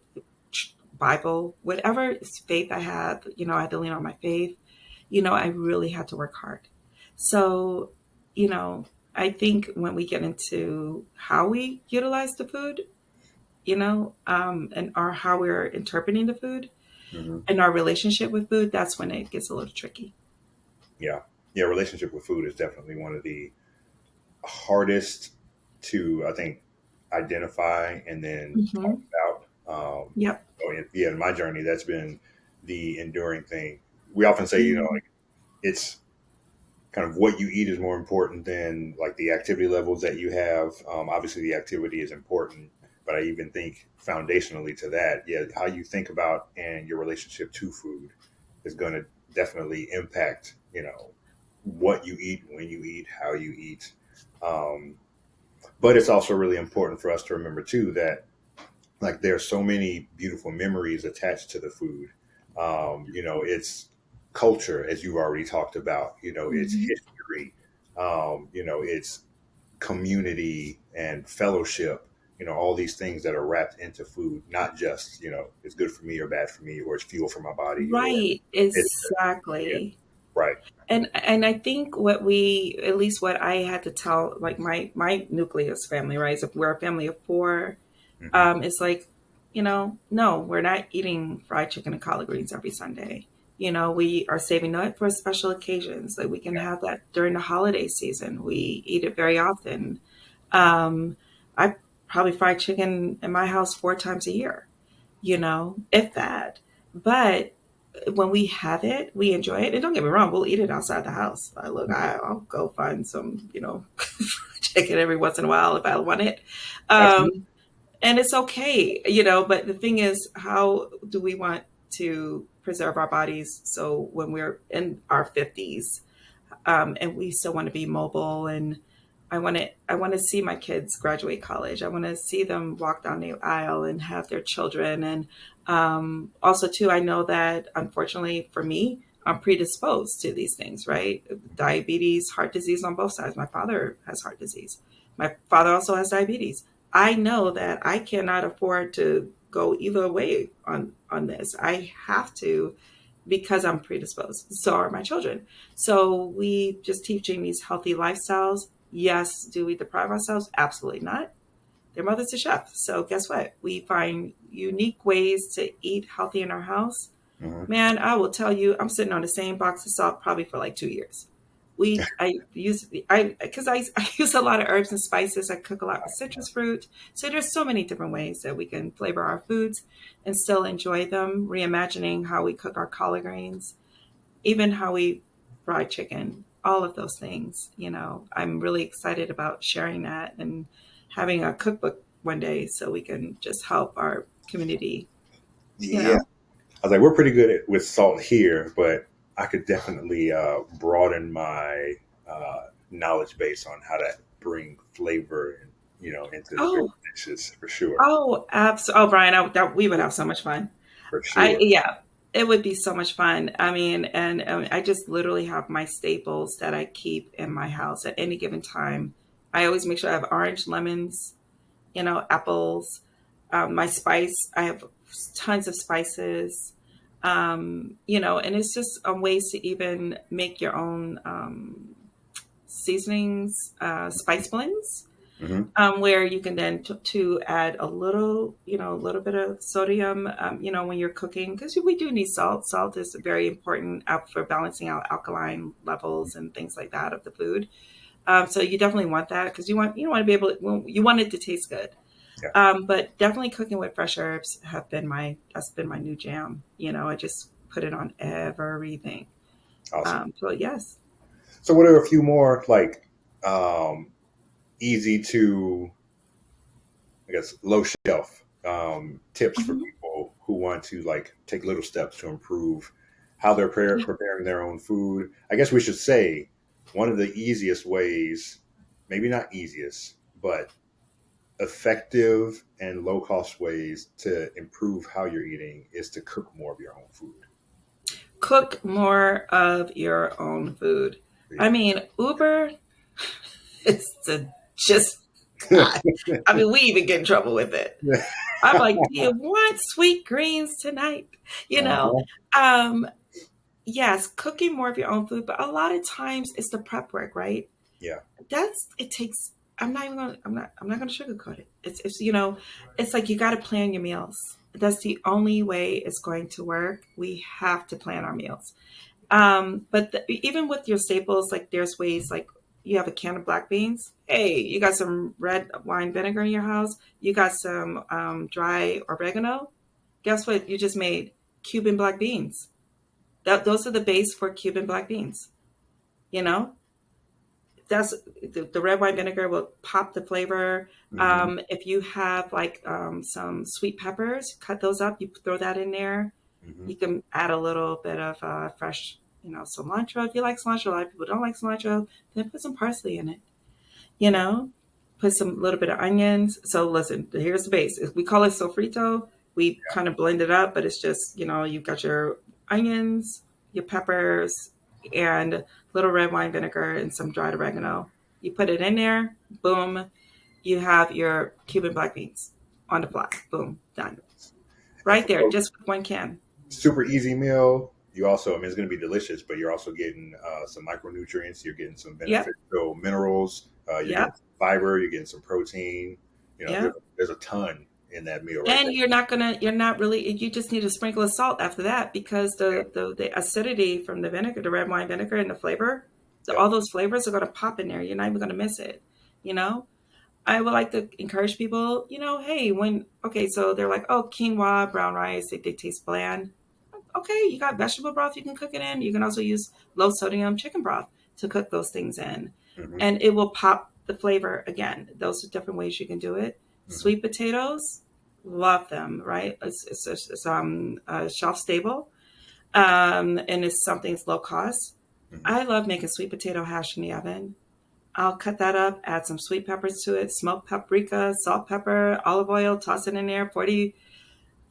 Bible, whatever faith I had, I had to lean on my faith. I really had to work hard. So, you know, I think when we get into how we utilize the food, and our how we're interpreting the food Hmm. and our relationship with food, that's when it gets a little tricky. Yeah. Yeah. Relationship with food is definitely one of the hardest to, I think, identify and then talk Hmm. about. Yep. In my journey, that's been the enduring thing. We often say, Mhm. like, it's kind of what you eat is more important than like the activity levels that you have. Obviously, the activity is important, but I even think foundationally to that, yeah, how you think about and your relationship to food is going to definitely impact, what you eat, when you eat, how you eat. Um, but it's also really important for us to remember too that like there's so many beautiful memories attached to the food. It's culture, as you've already talked about. It's Mhm. history. It's community and fellowship. All these things that are wrapped into food, not just it's good for me or bad for me, or it's fuel for my body, or Right, it's yeah, exactly. right. And I think what we, at least what I had to tell, like my nucleus family, right? So we're a family of four. Hmm. It's like, no, we're not eating fried chicken and collard greens every Sunday. We are saving that for special occasions. Like we can have that during the holiday season. We eat it very often. I probably fry chicken in my house 4 times a year, if that. But when we have it, we enjoy it. And don't get me wrong, we'll eat it outside the house. I'll go find some, chicken every once in a while if I want it. Absolutely. Um, and it's okay, but the thing is, how do we want to preserve our bodies so when we're in our 50s, and we still want to be mobile, and I want to see my kids graduate college. I want to see them walk down the aisle and have their children. And also too, I know that unfortunately for me, I'm predisposed to these things, right? Diabetes, heart disease on both sides. My father has heart disease. My father also has diabetes. I know that I cannot afford to go either way on this. I have to, because I'm predisposed. So are my children. So we just teaching these healthy lifestyles. Yes. Do we deprive ourselves? Absolutely not. Their mother's a chef. So guess what? We find unique ways to eat healthy in our house. Hmm. Man, I will tell you, I'm sitting on the same box of salt probably for like 2 years. I use a lot of herbs and spices. I cook a lot with citrus fruit. So there's so many different ways that we can flavor our foods and still enjoy them. Reimagining how we cook our collard greens, even how we fry chicken, all of those things. I'm really excited about sharing that and having a cookbook one day so we can just help our community, you Yeah. know. I was like, we're pretty good with salt here, but I could definitely broaden my knowledge base on how to bring flavor and into the different Oh, dishes for sure, oh, absolutely. Oh, Brian, we would have so much fun. for sure. Yeah, it would be so much fun. I mean, and I just literally have my staples that I keep in my house at any given time. I always make sure I have orange, lemons, apples. My spice, I have tons of spices. And it's just ways to even make your own seasonings, spice blends. Hmm. where you can then to add a little, a little bit of sodium, when you're cooking, because we do need salt. Salt is very important for balancing out alkaline levels and things like that of the food. So you definitely want that because you want to be able to, well, you want it to taste good. Yeah. But definitely cooking with fresh herbs that's been my new jam. I just put it on everything. Awesome. So yes. So, what are a few more like um, easy to, I guess, low shelf tips for Mhm. people who want to like take little steps to improve how they're preparing their own food? I guess we should say one of the easiest ways, maybe not easiest, but effective and low cost ways to improve how you're eating is to cook more of your own food. Cook more of your own food. I Yeah. mean, Uber is just God. I mean, we even get in trouble with it. I'm like, do you want sweet greens tonight? You know, Uh-huh. um, yes, cooking more of your own food, but a lot of times it's the prep work, right? Yeah. That's it takes. I'm not gonna sugarcoat it. It's it's like you got to plan your meals. That's the only way it's going to work. We have to plan our meals. But even with your staples, like there's ways like you have a can of black beans. Hey, you got some red wine vinegar in your house. You got some dry oregano. Guess what? You just made Cuban black beans. Those are the base for Cuban black beans. You know, that's the red wine vinegar will pop the flavor. Hmm. If you have like some sweet peppers, cut those up. You throw that in there. Hmm. You can add a little bit of fresh, cilantro if you like cilantro. A lot of people don't like cilantro. Then put some parsley in it. You know, put some little bit of onions. So listen, here's the base. We call it sofrito. We kind of blend it up, but it's just you've got your onions, your peppers, and little red wine vinegar and some dried oregano. You put it in there. Boom. You have your Cuban black beans on the fly. Boom. Done. And Right for there, folks, just with one can. super easy meal. You also, I mean, it's going to be delicious, but you're also getting some micronutrients. You're getting some Yep. beneficial minerals. You're getting Yep. some fiber. You're getting some protein. Yep. There's a ton in that meal right And there. you're not really, you just need a sprinkle of salt after that because the acidity from the vinegar, the red wine vinegar and the flavor, Yep. all those flavors are going to pop in there. You're not even going to miss it. You know, I would like to encourage people, hey, okay, so they're like, oh, quinoa, brown rice, they taste bland. Okay, you got vegetable broth you can cook it in. You can also use low sodium chicken broth to cook those things in, Hmm. and it will pop the flavor again. Those are different ways you can do it. Hmm. Sweet potatoes, love them. Right? It's shelf stable, and it's something that's low cost. Hmm. I love making sweet potato hash in the oven. I'll cut that up, add some sweet peppers to it, smoked paprika, salt, pepper, olive oil, toss it in there,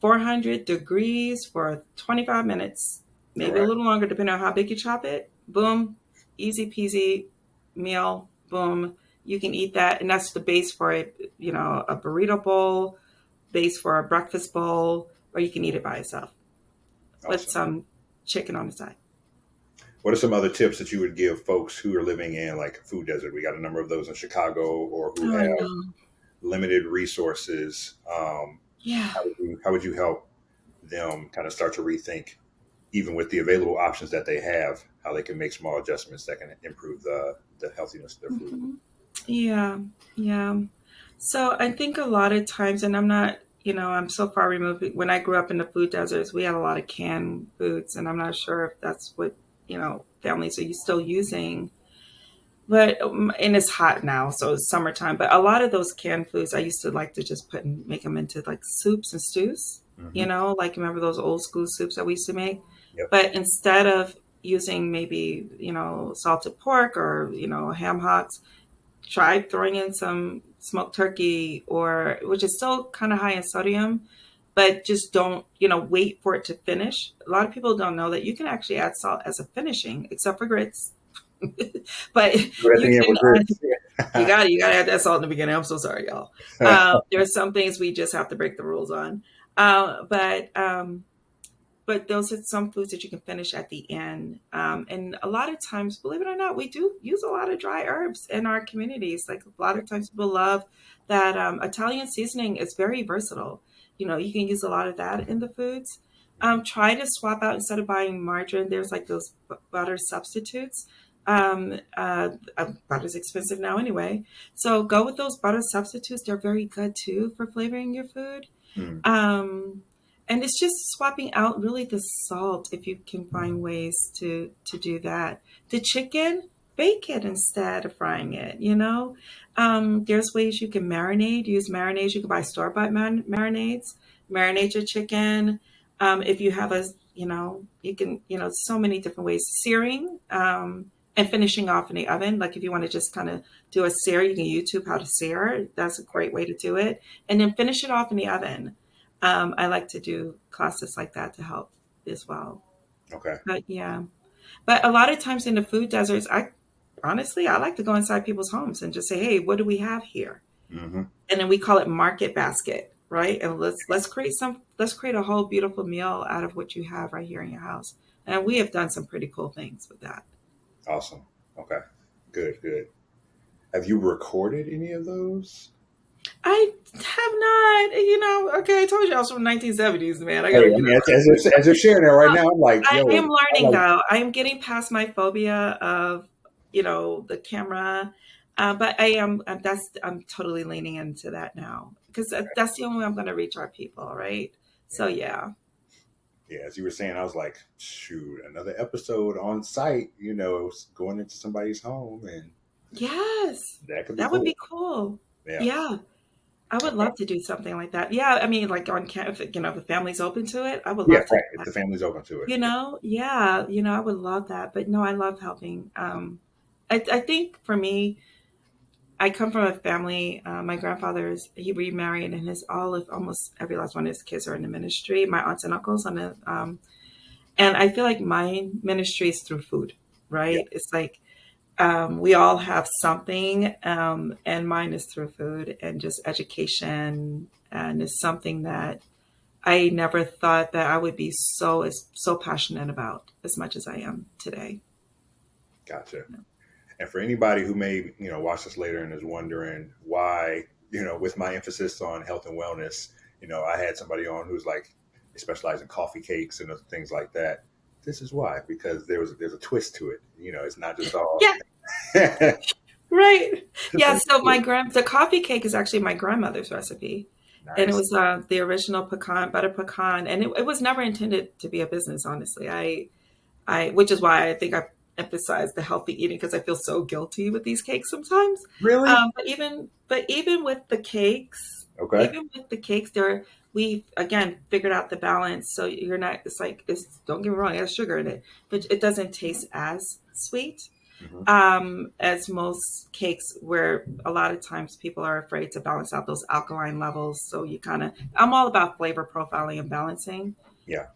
400 degrees for 25 minutes, All maybe a right. little longer, depending on how big you chop it. Boom, easy peasy meal. Boom, you can eat that, and that's the base for a burrito bowl, base for a breakfast bowl, or you can eat it by itself with Awesome. some chicken on the side. What are some other tips that you would give folks who are living in like a food desert? We got a number of those in Chicago, or who Oh, I have know. limited resources. Yeah. How would you help them kind of start to rethink, even with the available options that they have, how they can make small adjustments that can improve the healthiness of their food? Mhm. Yeah, yeah. So I think a lot of times, and I'm not, I'm so far removed. When I grew up in the food deserts, we had a lot of canned foods, and I'm not sure if that's what, families are you still using. But and it's hot now, so it's summertime. But a lot of those canned foods, I used to like to just make them into like soups and stews. Hmm. Like remember those old school soups that we used to make. Yep. But instead of using maybe salted pork or ham hocks, try throwing in some smoked turkey, or which is still kind of high in sodium, but just don't wait for it to finish. A lot of people don't know that you can actually add salt as a finishing, except for grits. But But at you the end, can we're add, good. you gotta add that salt in the beginning. I'm so sorry, y'all. There are some things we just have to break the rules on. But but those are some foods that you can finish at the end. And a lot of times, believe it or not, we do use a lot of dry herbs in our communities. Like a lot of times, people love that Italian seasoning is very versatile. You know, you can use a lot of that in the foods. Mhm. Try to swap out instead of buying margarine. There's like those butter substitutes. Butter's expensive now anyway, so go with those butter substitutes. They're very good too for flavoring your food. Mhm. Um, and it's just swapping out really the salt if you can find ways to do that. The chicken, bake it instead of frying it, you know? There's ways you can marinate, use marinades. You can buy store-bought marinades, marinate your chicken. If you have a, you know, you can, you know, so many different ways. Searing, and finishing off in the oven. Like if you want to just kind of do a sear, you can YouTube how to sear. That's a great way to do it, and then finish it off in the oven. I like to do classes like that to help as well. Okay. But yeah, but a lot of times in the food deserts, I like to go inside people's homes and just say, "Hey, what do we have here?" Hmm. And then we call it market basket, right? And let's create a whole beautiful meal out of what you have right here in your house. And we have done some pretty cool things with that. Awesome. Okay. Good. Good. Have you recorded any of those? I have not, okay, I told you I was from 1970s, man. I Hey, gotta, I mean, as you're sharing that right now, I'm like, I yo, am I'm learning like, though. I am getting past my phobia of, the camera. But I'm totally leaning into that now because that's the only way I'm going to reach our people, right? So yeah, yeah. yeah. As you were saying, I was like, shoot, another episode on site. Going into somebody's home, and Yes. that could be That would cool. be cool. Yeah. Yeah. I would Okay. love to do something like that. Yeah. I mean, like on camera, if the family's open to it, I would Yeah. love to do Right. If that. the family's open to it. Yeah, I would love that. But no, I love helping. I think for me, I come from a family. My grandfather's he remarried, and almost every last one of his kids are in the ministry. My aunts and uncles, and I feel like my ministry is through food, Yeah. right? It's like we all have something, and mine is through food and just education, and it's something that I never thought that I would be so passionate about as much as I am today. Gotcha. And for anybody who may, watch this later and is wondering why, with my emphasis on health and wellness, I had somebody on who's like, they specialize in coffee cakes and other things like that. This is why, because there's a twist to it. It's not just all. Yeah, right. Yeah. So So cool. the coffee cake is actually my grandmother's recipe, and it Nice. was the original butter pecan, and it was never intended to be a business. Honestly, which is why I think I emphasize the healthy eating because I feel so guilty with these cakes sometimes. Really? But even with the cakes, Okay. there we again figured out the balance. So you're not. It's like don't get me wrong, it has sugar in it, but it doesn't taste as sweet Hmm. as most cakes, where a lot of times people are afraid to balance out those alkaline levels. So I'm all about flavor profiling and balancing. Yeah.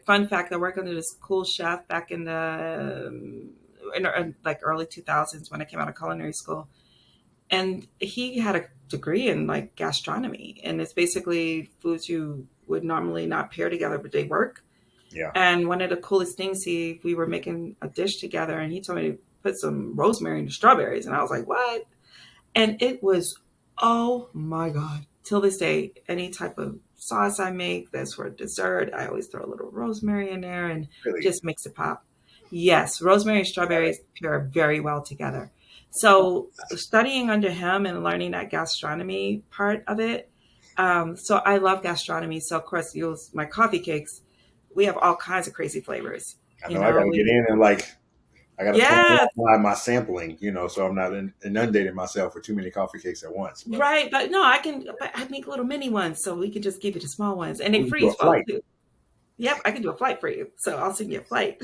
Fun fact: I worked under this cool chef back in like early 2000s when I came out of culinary school, and he had a degree in like gastronomy, and it's basically foods you would normally not pair together, but they work. Yeah. And one of the coolest things, we were making a dish together, and he told me to put some rosemary in the strawberries, and I was like, "What?" And it was, oh my God. Till this day, any type of sauce I make that's for dessert, I always throw a little rosemary in there and Really. just makes it pop. Yes, rosemary and strawberries pair very well together. So studying under him and learning that gastronomy part of it. So I love gastronomy. So of course, use my coffee cakes. We have all kinds of crazy flavors. I You know I got know, to get in and like I got to plan yeah, out my sampling, so I'm not inundating myself with too many coffee cakes at once. But right, but no, but I make little mini ones, so we can just give you the small ones, and they we can do a freeze well flight. too. Yep, I can do a flight for you, so I'll send you a flight.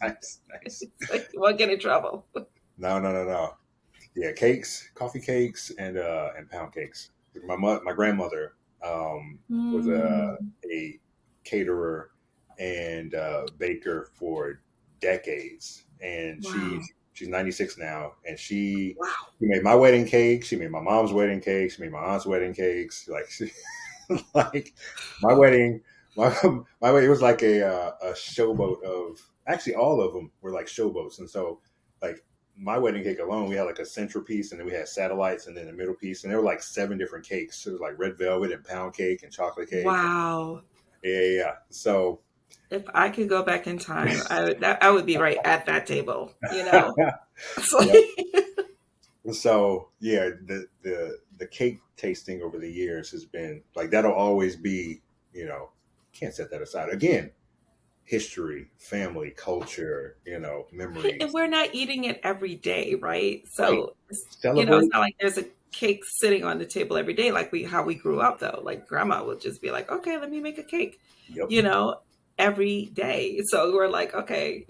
Nice, nice. So you won't get in trouble. No, no, no, no. Yeah, cakes, coffee cakes, and pound cakes. My grandmother was Mm, a caterer and baker for decades, and wow, she's 96 now, and she wow. she made my wedding cake, she made my mom's wedding cake, she made my aunt's wedding cakes. Like like my wedding My, my way, it was like a showboat of actually all of them were like showboats, and so like my wedding cake alone, we had like a centerpiece, and then we had satellites, and then the middle piece, and there were like seven different cakes. So it was like red velvet and pound cake and chocolate cake. Wow. Yeah, yeah, yeah. So If I could go back in time, I would be right at that table, you know. It's yep. like, So yeah, the cake tasting over the years has been like that'll always be, can't set that aside. Again, history, family, culture, right, and memories. we're not eating it every day, right? Right. So, it's Celebrate. not like there's a cake sitting on the table every day like we how we grew up though. Like grandma would just be like, "Okay, let me make a cake," Yep. you know, every day. So we're like, "Okay,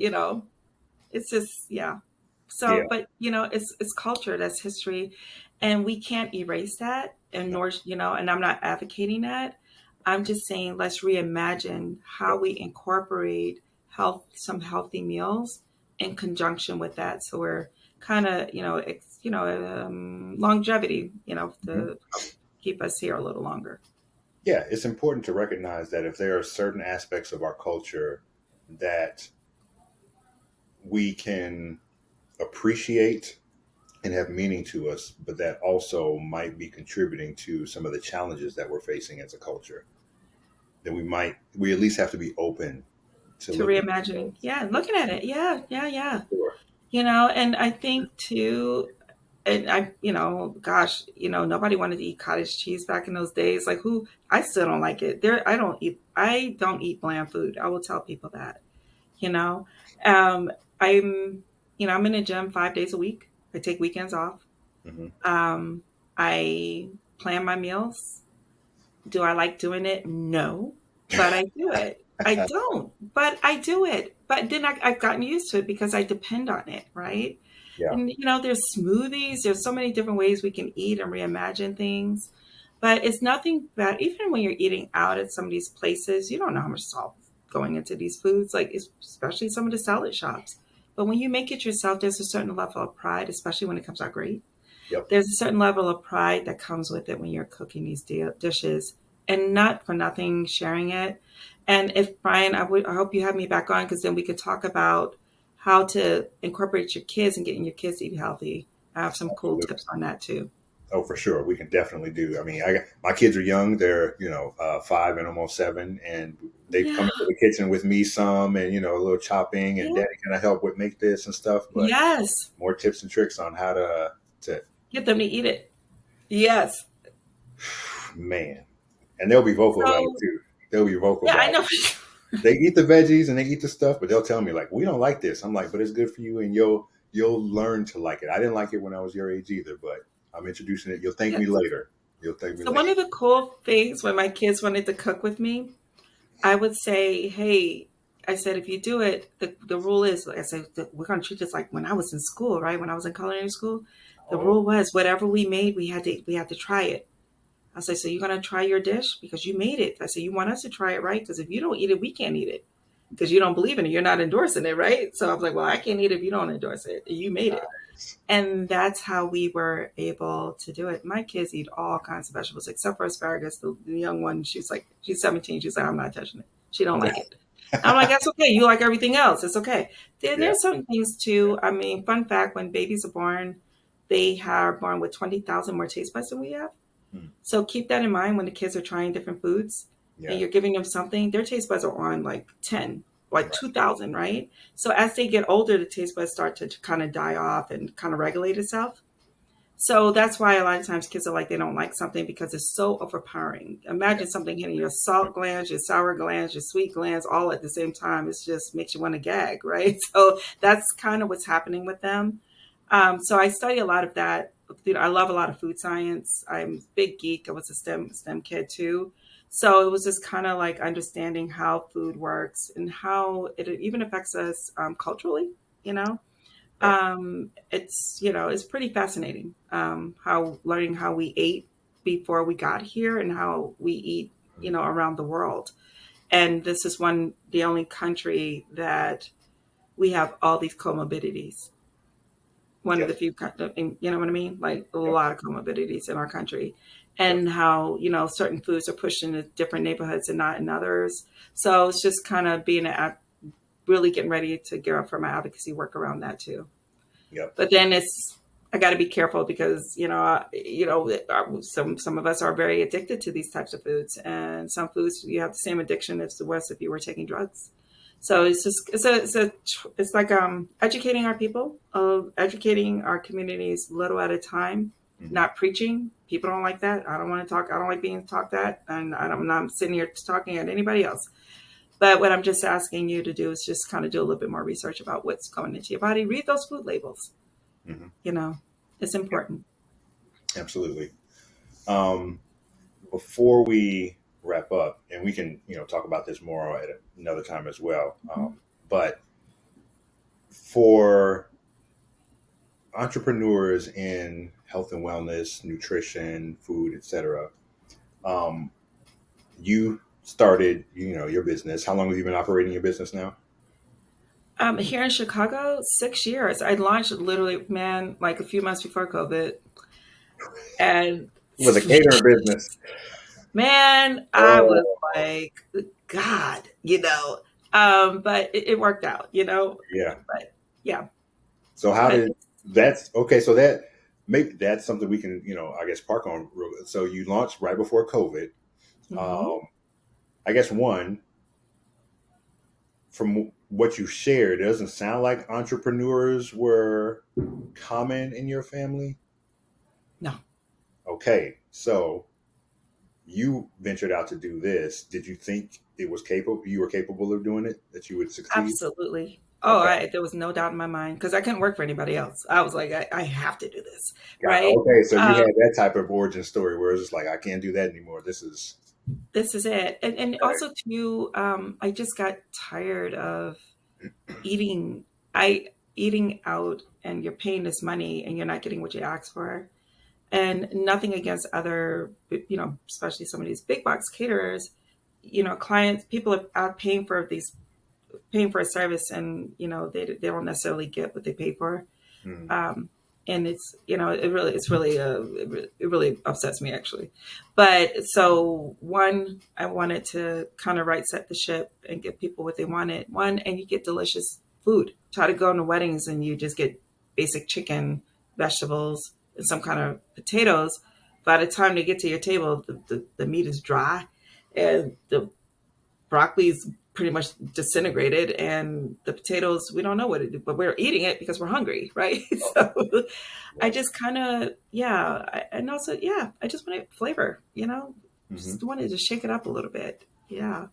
it's just yeah." Yeah. So, but it's culture, that's history, and we can't erase that. And No. nor, and I'm not advocating that. I'm just saying let's reimagine how Yep. we incorporate some healthy meals in conjunction with that. So we're kind of, longevity, Mhm. to help keep us here a little longer. Yeah, it's important to recognize that if there are certain aspects of our culture that we can appreciate and have meaning to us, but that also might be contributing to some of the challenges that we're facing as a culture, then we at least have to be open to To looking at reimagining, those. yeah, Yeah, looking at it, yeah, yeah, yeah. sure. And I think too, and gosh, nobody wanted to eat cottage cheese back in those days. Like who? I still don't like it. I don't eat bland food. I will tell people that. You know, um, I'm, I'm in the gym 5 days a week. I take weekends off. Hmm. Um, I plan my meals. Do I like doing it? No, but I do it. I don't, but I do it. But then I've gotten used to it because I depend on it, right? Yeah. And there's smoothies. There's so many different ways we can eat and reimagine things. But it's nothing bad. Even when you're eating out at some of these places, you don't know how much salt is going into these foods, like especially some of the salad shops. But when you make it yourself, there's a certain level of pride, especially when it comes out great. Yep. There's a certain level of pride that comes with it when you're cooking these dishes, and not for nothing sharing it. And if Brian, I hope you have me back on because then we could talk about how to incorporate your kids and getting your kids to eat healthy. I have some cool Absolutely. tips on that too. Oh, for sure. We can definitely do. I mean, my kids are young. They're 5 and almost 7, and they've come Yeah, into the kitchen with me some, and a little chopping, and yeah, Daddy, can I help with make this and stuff? But yes. more tips and tricks on how to Get them to eat it. Yes. man, and they'll be vocal about it So too. They'll be vocal yeah, I about know. it. They eat the veggies and they eat the stuff, but they'll tell me like, we don't like this. I'm like, but it's good for you, and you'll learn to like it. I didn't like it when I was your age either, but I'm introducing it. You'll thank me Yes. later. You'll thank me So one later. of the cool things when my kids wanted to cook with me, I would say, hey, I said, if you do it, the rule is, like I said, we're going to treat this like when I was in school, right? When I was in culinary school, the Oh, rule was whatever we made, we had to try it. I said, so you're going to try your dish because you made it. I said, you want us to try it, right? Because if you don't eat it, we can't eat it because you don't believe in it. You're not endorsing it, right? So I was like, well, I can't eat it if you don't endorse it. You made it. nice. And that's how we were able to do it. My kids eat all kinds of vegetables except for asparagus. The young one, she's 17. She's like, I'm not touching it. She don't like it. I'm like, that's okay. You like everything else. It's okay. Then Yeah. there's certain things too. I mean, fun fact: when babies are born, they are born with 20,000 more taste buds than we have. Hmm. So keep that in mind when the kids are trying different foods and Yeah. you're giving them something. Their taste buds are on like 10, like Right. 2,000, right? So as they get older, the taste buds start to kind of die off and kind of regulate itself. So that's why a lot of times kids are like they don't like something because it's so overpowering. Yeah. Imagine something hitting your salt glands, your sour glands, your sweet glands all at the same time. It just makes you want to gag, right? So that's kind of what's happening with them. So I study a lot of that. I love a lot of food science. I'm a big geek. I was a STEM kid too. So it was just kind of like understanding how food works and how it even affects us culturally. You know, Yep. it's pretty fascinating how learning how we ate before we got here and how we eat Mhm. around the world. And this is the only country that we have all these comorbidities. One of Yep. the few, you know what I mean? Like a Yep. lot of comorbidities in our country. Yep. and how, certain foods are pushed into different neighborhoods and not in others. So it's just kind of really getting ready to gear up for my advocacy work around that too. Yep. But then I got to be careful because some of us are very addicted to these types of foods, and some foods you have the same addiction as the was if you were taking drugs. So it's like educating our people, educating our communities little at a time, Hmm. not preaching. People don't like that. I don't want to talk. I don't like being talked at, and I'm not sitting here talking at anybody else. But what I'm just asking you to do is just kind of do a little bit more research about what's going into your body. Read those food labels. Hmm. You know, it's Yep. important. Absolutely. Um, Before we wrap up, and we can, talk about this more at another time as well. But for entrepreneurs in health and wellness, nutrition, food, etc., um, you started, your business. How long have you been operating your business now? Here in Chicago, 6 years. I launched literally, man, like a few months before COVID, and It was a catering business. man, I was Oh, like, God, but it worked out, yeah. but yeah, So how but did that's okay? So that maybe that's something we can, I guess park on. So you launched right before COVID. mhm. Um, I guess one, from what you shared, it doesn't sound like entrepreneurs were common in your family. No, Okay, so you ventured out to do this. Did you think it was capable? You were capable of doing it. That you would succeed. absolutely. Oh, Okay, there was no doubt in my mind because I couldn't work for anybody else. I was like, I have to do this, got right? okay. So you Um, had that type of origin story where it's just like I can't do that anymore. This is this is it, and okay. also too, I just got tired of eating I eating out, and you're paying this money and you're not getting what you asked for. And nothing against other, especially some of these big box caterers, clients, people are out paying for a service, and they don't necessarily get what they pay for. Hmm. Um, and it really upsets me actually. But so one, I wanted to kind of right set the ship and give people what they wanted. One, and you get delicious food. Try to go into weddings and you just get basic chicken, vegetables, and some kind of potatoes. By the time they get to your table, the meat is dry, and the broccoli's pretty much disintegrated, and the potatoes, we don't know what it is, but we're eating it because we're hungry, right? Oh, So I right. just kind of, yeah, and also, yeah, I just wanted flavor, Hmm. just wanted to shake it up a little bit. Yeah.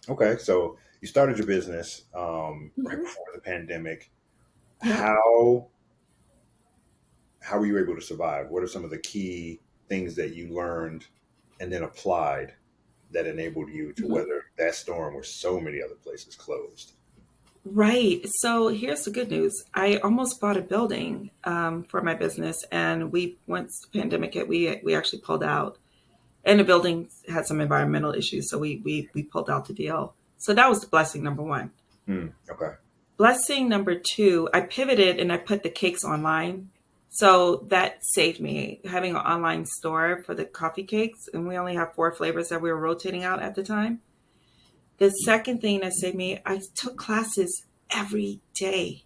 Okay, so you started your business right Hmm. before the pandemic. Yep. How were you able to survive? What are some of the key things that you learned and then applied that enabled you to Hmm. weather that storm where so many other places closed? Right. So here's the good news. I almost bought a building for my business, and once the pandemic hit, we actually pulled out. And the building had some environmental issues, so we pulled out the deal. So that was blessing number one. Okay. Blessing number two, I pivoted and I put the cakes online. So that saved me having an online store for the coffee cakes. And we only have four flavors that we were rotating out at the time. The second thing that saved me, I took classes every day.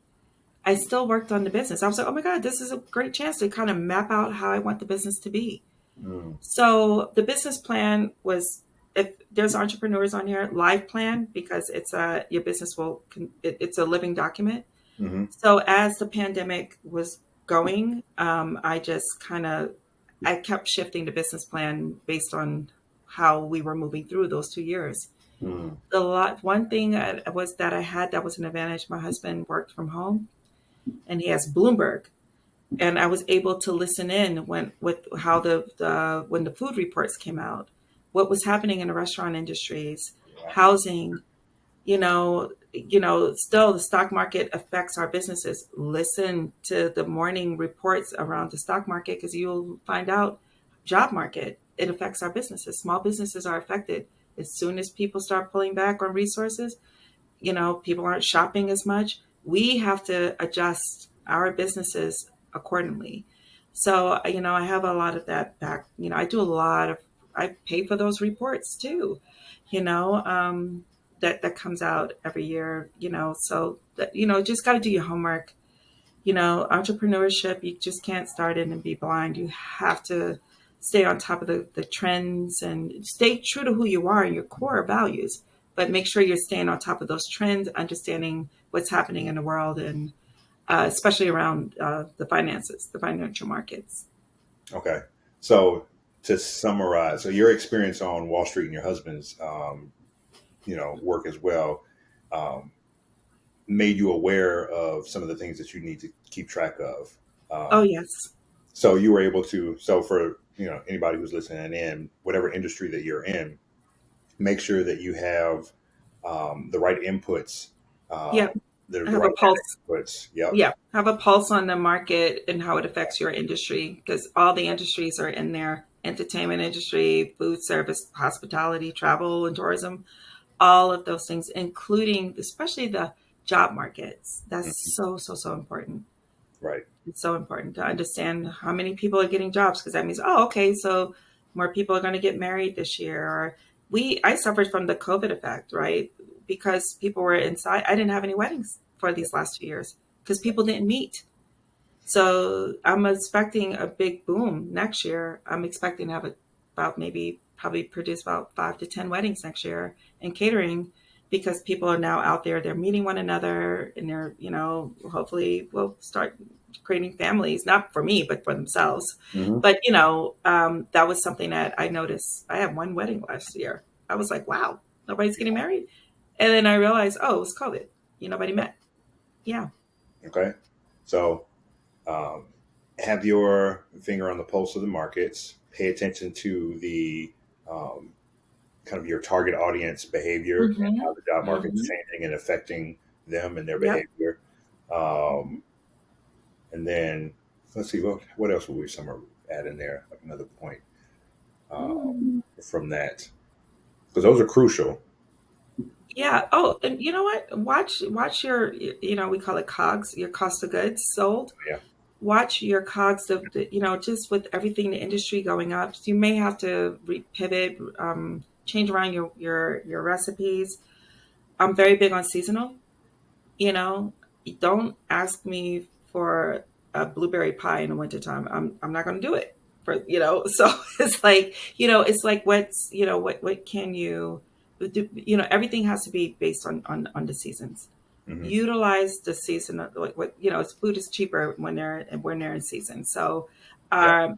I still worked on the business. I was like, oh my God, this is a great chance to kind of map out how I want the business to be. Mm, So the business plan was, if there's entrepreneurs on here, live plan, because your business it's a living document. hmm. So as the pandemic was going, I just I kept shifting the business plan based on how we were moving through those 2 years. Mm, One thing was that I had that was an advantage. My husband worked from home, and he has Bloomberg, and I was able to listen in with how when the food reports came out, what was happening in the restaurant industries, yeah. housing. Still the stock market affects our businesses. Listen to the morning reports around the stock market, because you'll find out job market, it affects our businesses. Small businesses are affected as soon as people start pulling back on resources. People aren't shopping as much. We have to adjust our businesses accordingly. So, I have a lot of that back. I do a lot of, I pay for those reports too, you know, that comes out every year, so that, just got to do your homework. Entrepreneurship, you just can't start it and be blind. You have to stay on top of the trends and stay true to who you are and your core values, but make sure you're staying on top of those trends, understanding what's happening in the world, and especially around the finances, the financial markets. Okay. So to summarize, so your experience on Wall Street and your husband's, work as well, um, made you aware of some of the things that you need to keep track of. Oh, Um, yes. so you were able to, so for, anybody who's listening in, whatever industry that you're in, make sure that you have the right inputs, um, Yep. I the have right a pulse. data inputs. Yep. Yeah, have a pulse on the market and how it affects your industry, because all the industries are in there: entertainment industry, food service, hospitality, travel, and tourism. All of those things, including especially the job markets. That's Mhm. so, so, so important. Right. It's so important to understand how many people are getting jobs, because that means, oh, okay, so more people are going to get married this year. Or I suffered from the COVID effect, right? Because people were inside. I didn't have any weddings for these last 2 years because people didn't meet. So I'm expecting a big boom next year. I'm expecting to have about maybe probably produce about 5 to 10 weddings next year in catering, because people are now out there. They're meeting one another, and they're, hopefully will start creating families, not for me, but for themselves. Hmm. But, that was something that I noticed. I had one wedding last year. I was like, wow, nobody's getting married. And then I realized, oh, it was COVID. Nobody met. Yeah. Okay. So um, have your finger on the pulse of the markets. Pay attention to the um, kind of your target audience behavior and Hmm. how the job market is Hmm. changing and affecting them and their Yep. behavior. Um, and then let's see what else will we summer add in there, like another point from that, because those are crucial. Yeah. Oh, and you know what? Watch your, we call it COGS, your cost of goods sold. Yeah. Watch your COGS of just with everything, the industry going up, so you may have to pivot, change around your recipes. I'm very big on seasonal. You know, don't ask me for a blueberry pie in the wintertime. I'm not going to do it for, so it's like what can you do, everything has to be based on the seasons. Hmm. Utilize the season of what, food is cheaper when they're in season. So Yeah.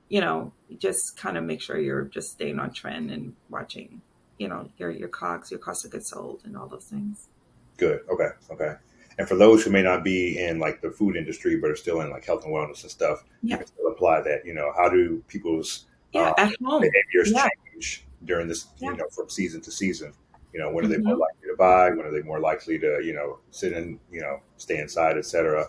just kind of make sure you're just staying on trend and watching, your COGS, your cost of goods sold, and all those things. Good. Okay. Okay. And for those who may not be in like the food industry, but are still in like health and wellness and stuff, you Yeah. can still apply that. How do people's Yeah, uh, at home. behaviors Yeah, change during this, yeah. from season to season? When are they more Mhm. likely to buy? When are they more likely to, sit in, stay inside, etc.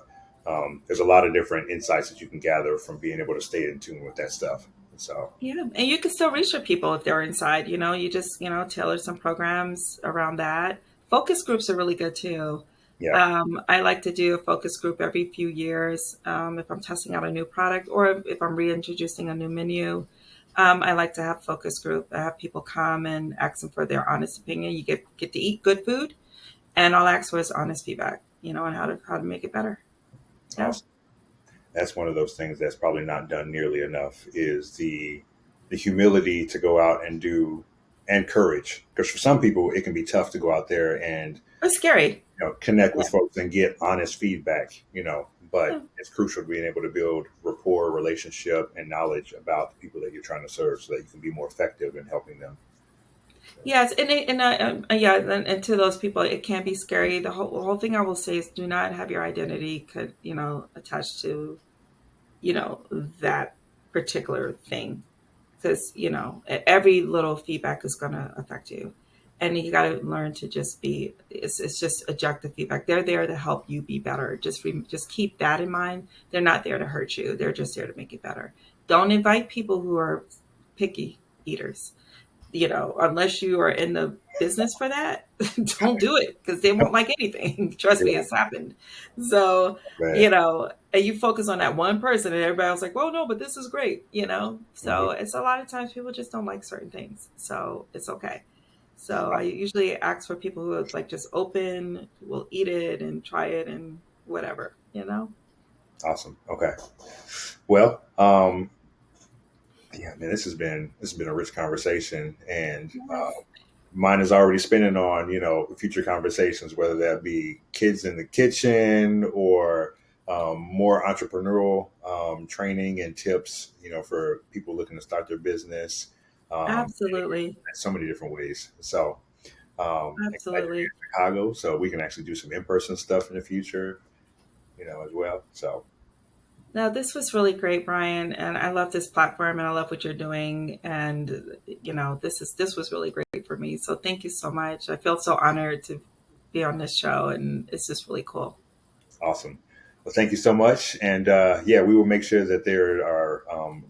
There's a lot of different insights that you can gather from being able to stay in tune with that stuff. So, Yeah, and you can still reach your people if they're inside. You just tailor some programs around that. Focus groups are really good too. yeah. I like to do a focus group every few years, if I'm testing out a new product or if I'm reintroducing a new menu. I like to have focus group. I have people come and ask them for their honest opinion. You get to eat good food, and all I ask for is honest feedback. On how to make it better. Yeah. Awesome. That's one of those things that's probably not done nearly enough is the humility to go out and do, and courage, because for some people it can be tough to go out there and It's scary. connect Yeah. with folks and get honest feedback, Yeah. but it's crucial being able to build rapport, relationship, and knowledge about the people that you're trying to serve so that you can be more effective in helping them. Yes, yeah, and to those people, it can be scary. The whole thing I will say is, do not have your identity attached to that particular thing, because every little feedback is going to affect you, and you got to learn to just be. It's just objective feedback. They're there to help you be better. Just keep that in mind. They're not there to hurt you. They're just there to make you better. Don't invite people who are picky eaters, unless you are in the business for that. Don't do it, because they won't like anything. Trust me, it's happened. So, Man, and you focus on that one person, and everybody was like, well, no, but this is great, you know? So Hmm. it's a lot of times people just don't like certain things. So it's okay. So I usually ask for people who are like just open, will eat it and try it and whatever, you know? Awesome. Okay. Well, yeah, man, this has been a rich conversation, and Yes. mine is already spinning on future conversations, whether that be kids in the kitchen or more entrepreneurial training and tips, for people looking to start their business. Absolutely. So many different ways. So and glad you're here Absolutely. in Chicago, so we can actually do some in-person stuff in the future, as well. So No, this was really great, Brian, and I love this platform and I love what you're doing. And this was really great for me. So thank you so much. I feel so honored to be on this show, and it's just really cool. awesome. Well, thank you so much. And yeah, we will make sure that there are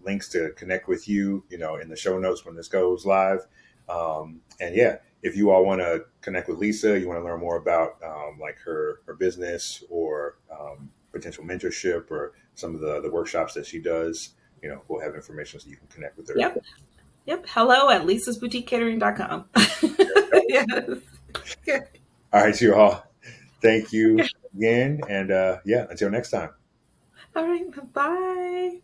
links to connect with you, in the show notes when this goes live. And yeah, if you all want to connect with Lisa, you want to learn more about like her business or potential mentorship or some of the workshops that she does, we'll have information so you can connect with her. Yep. Yep. Hello at lisasboutiquecatering.com. Yes. All right, you all. Thank you again. And yeah, until next time. All right. Bye.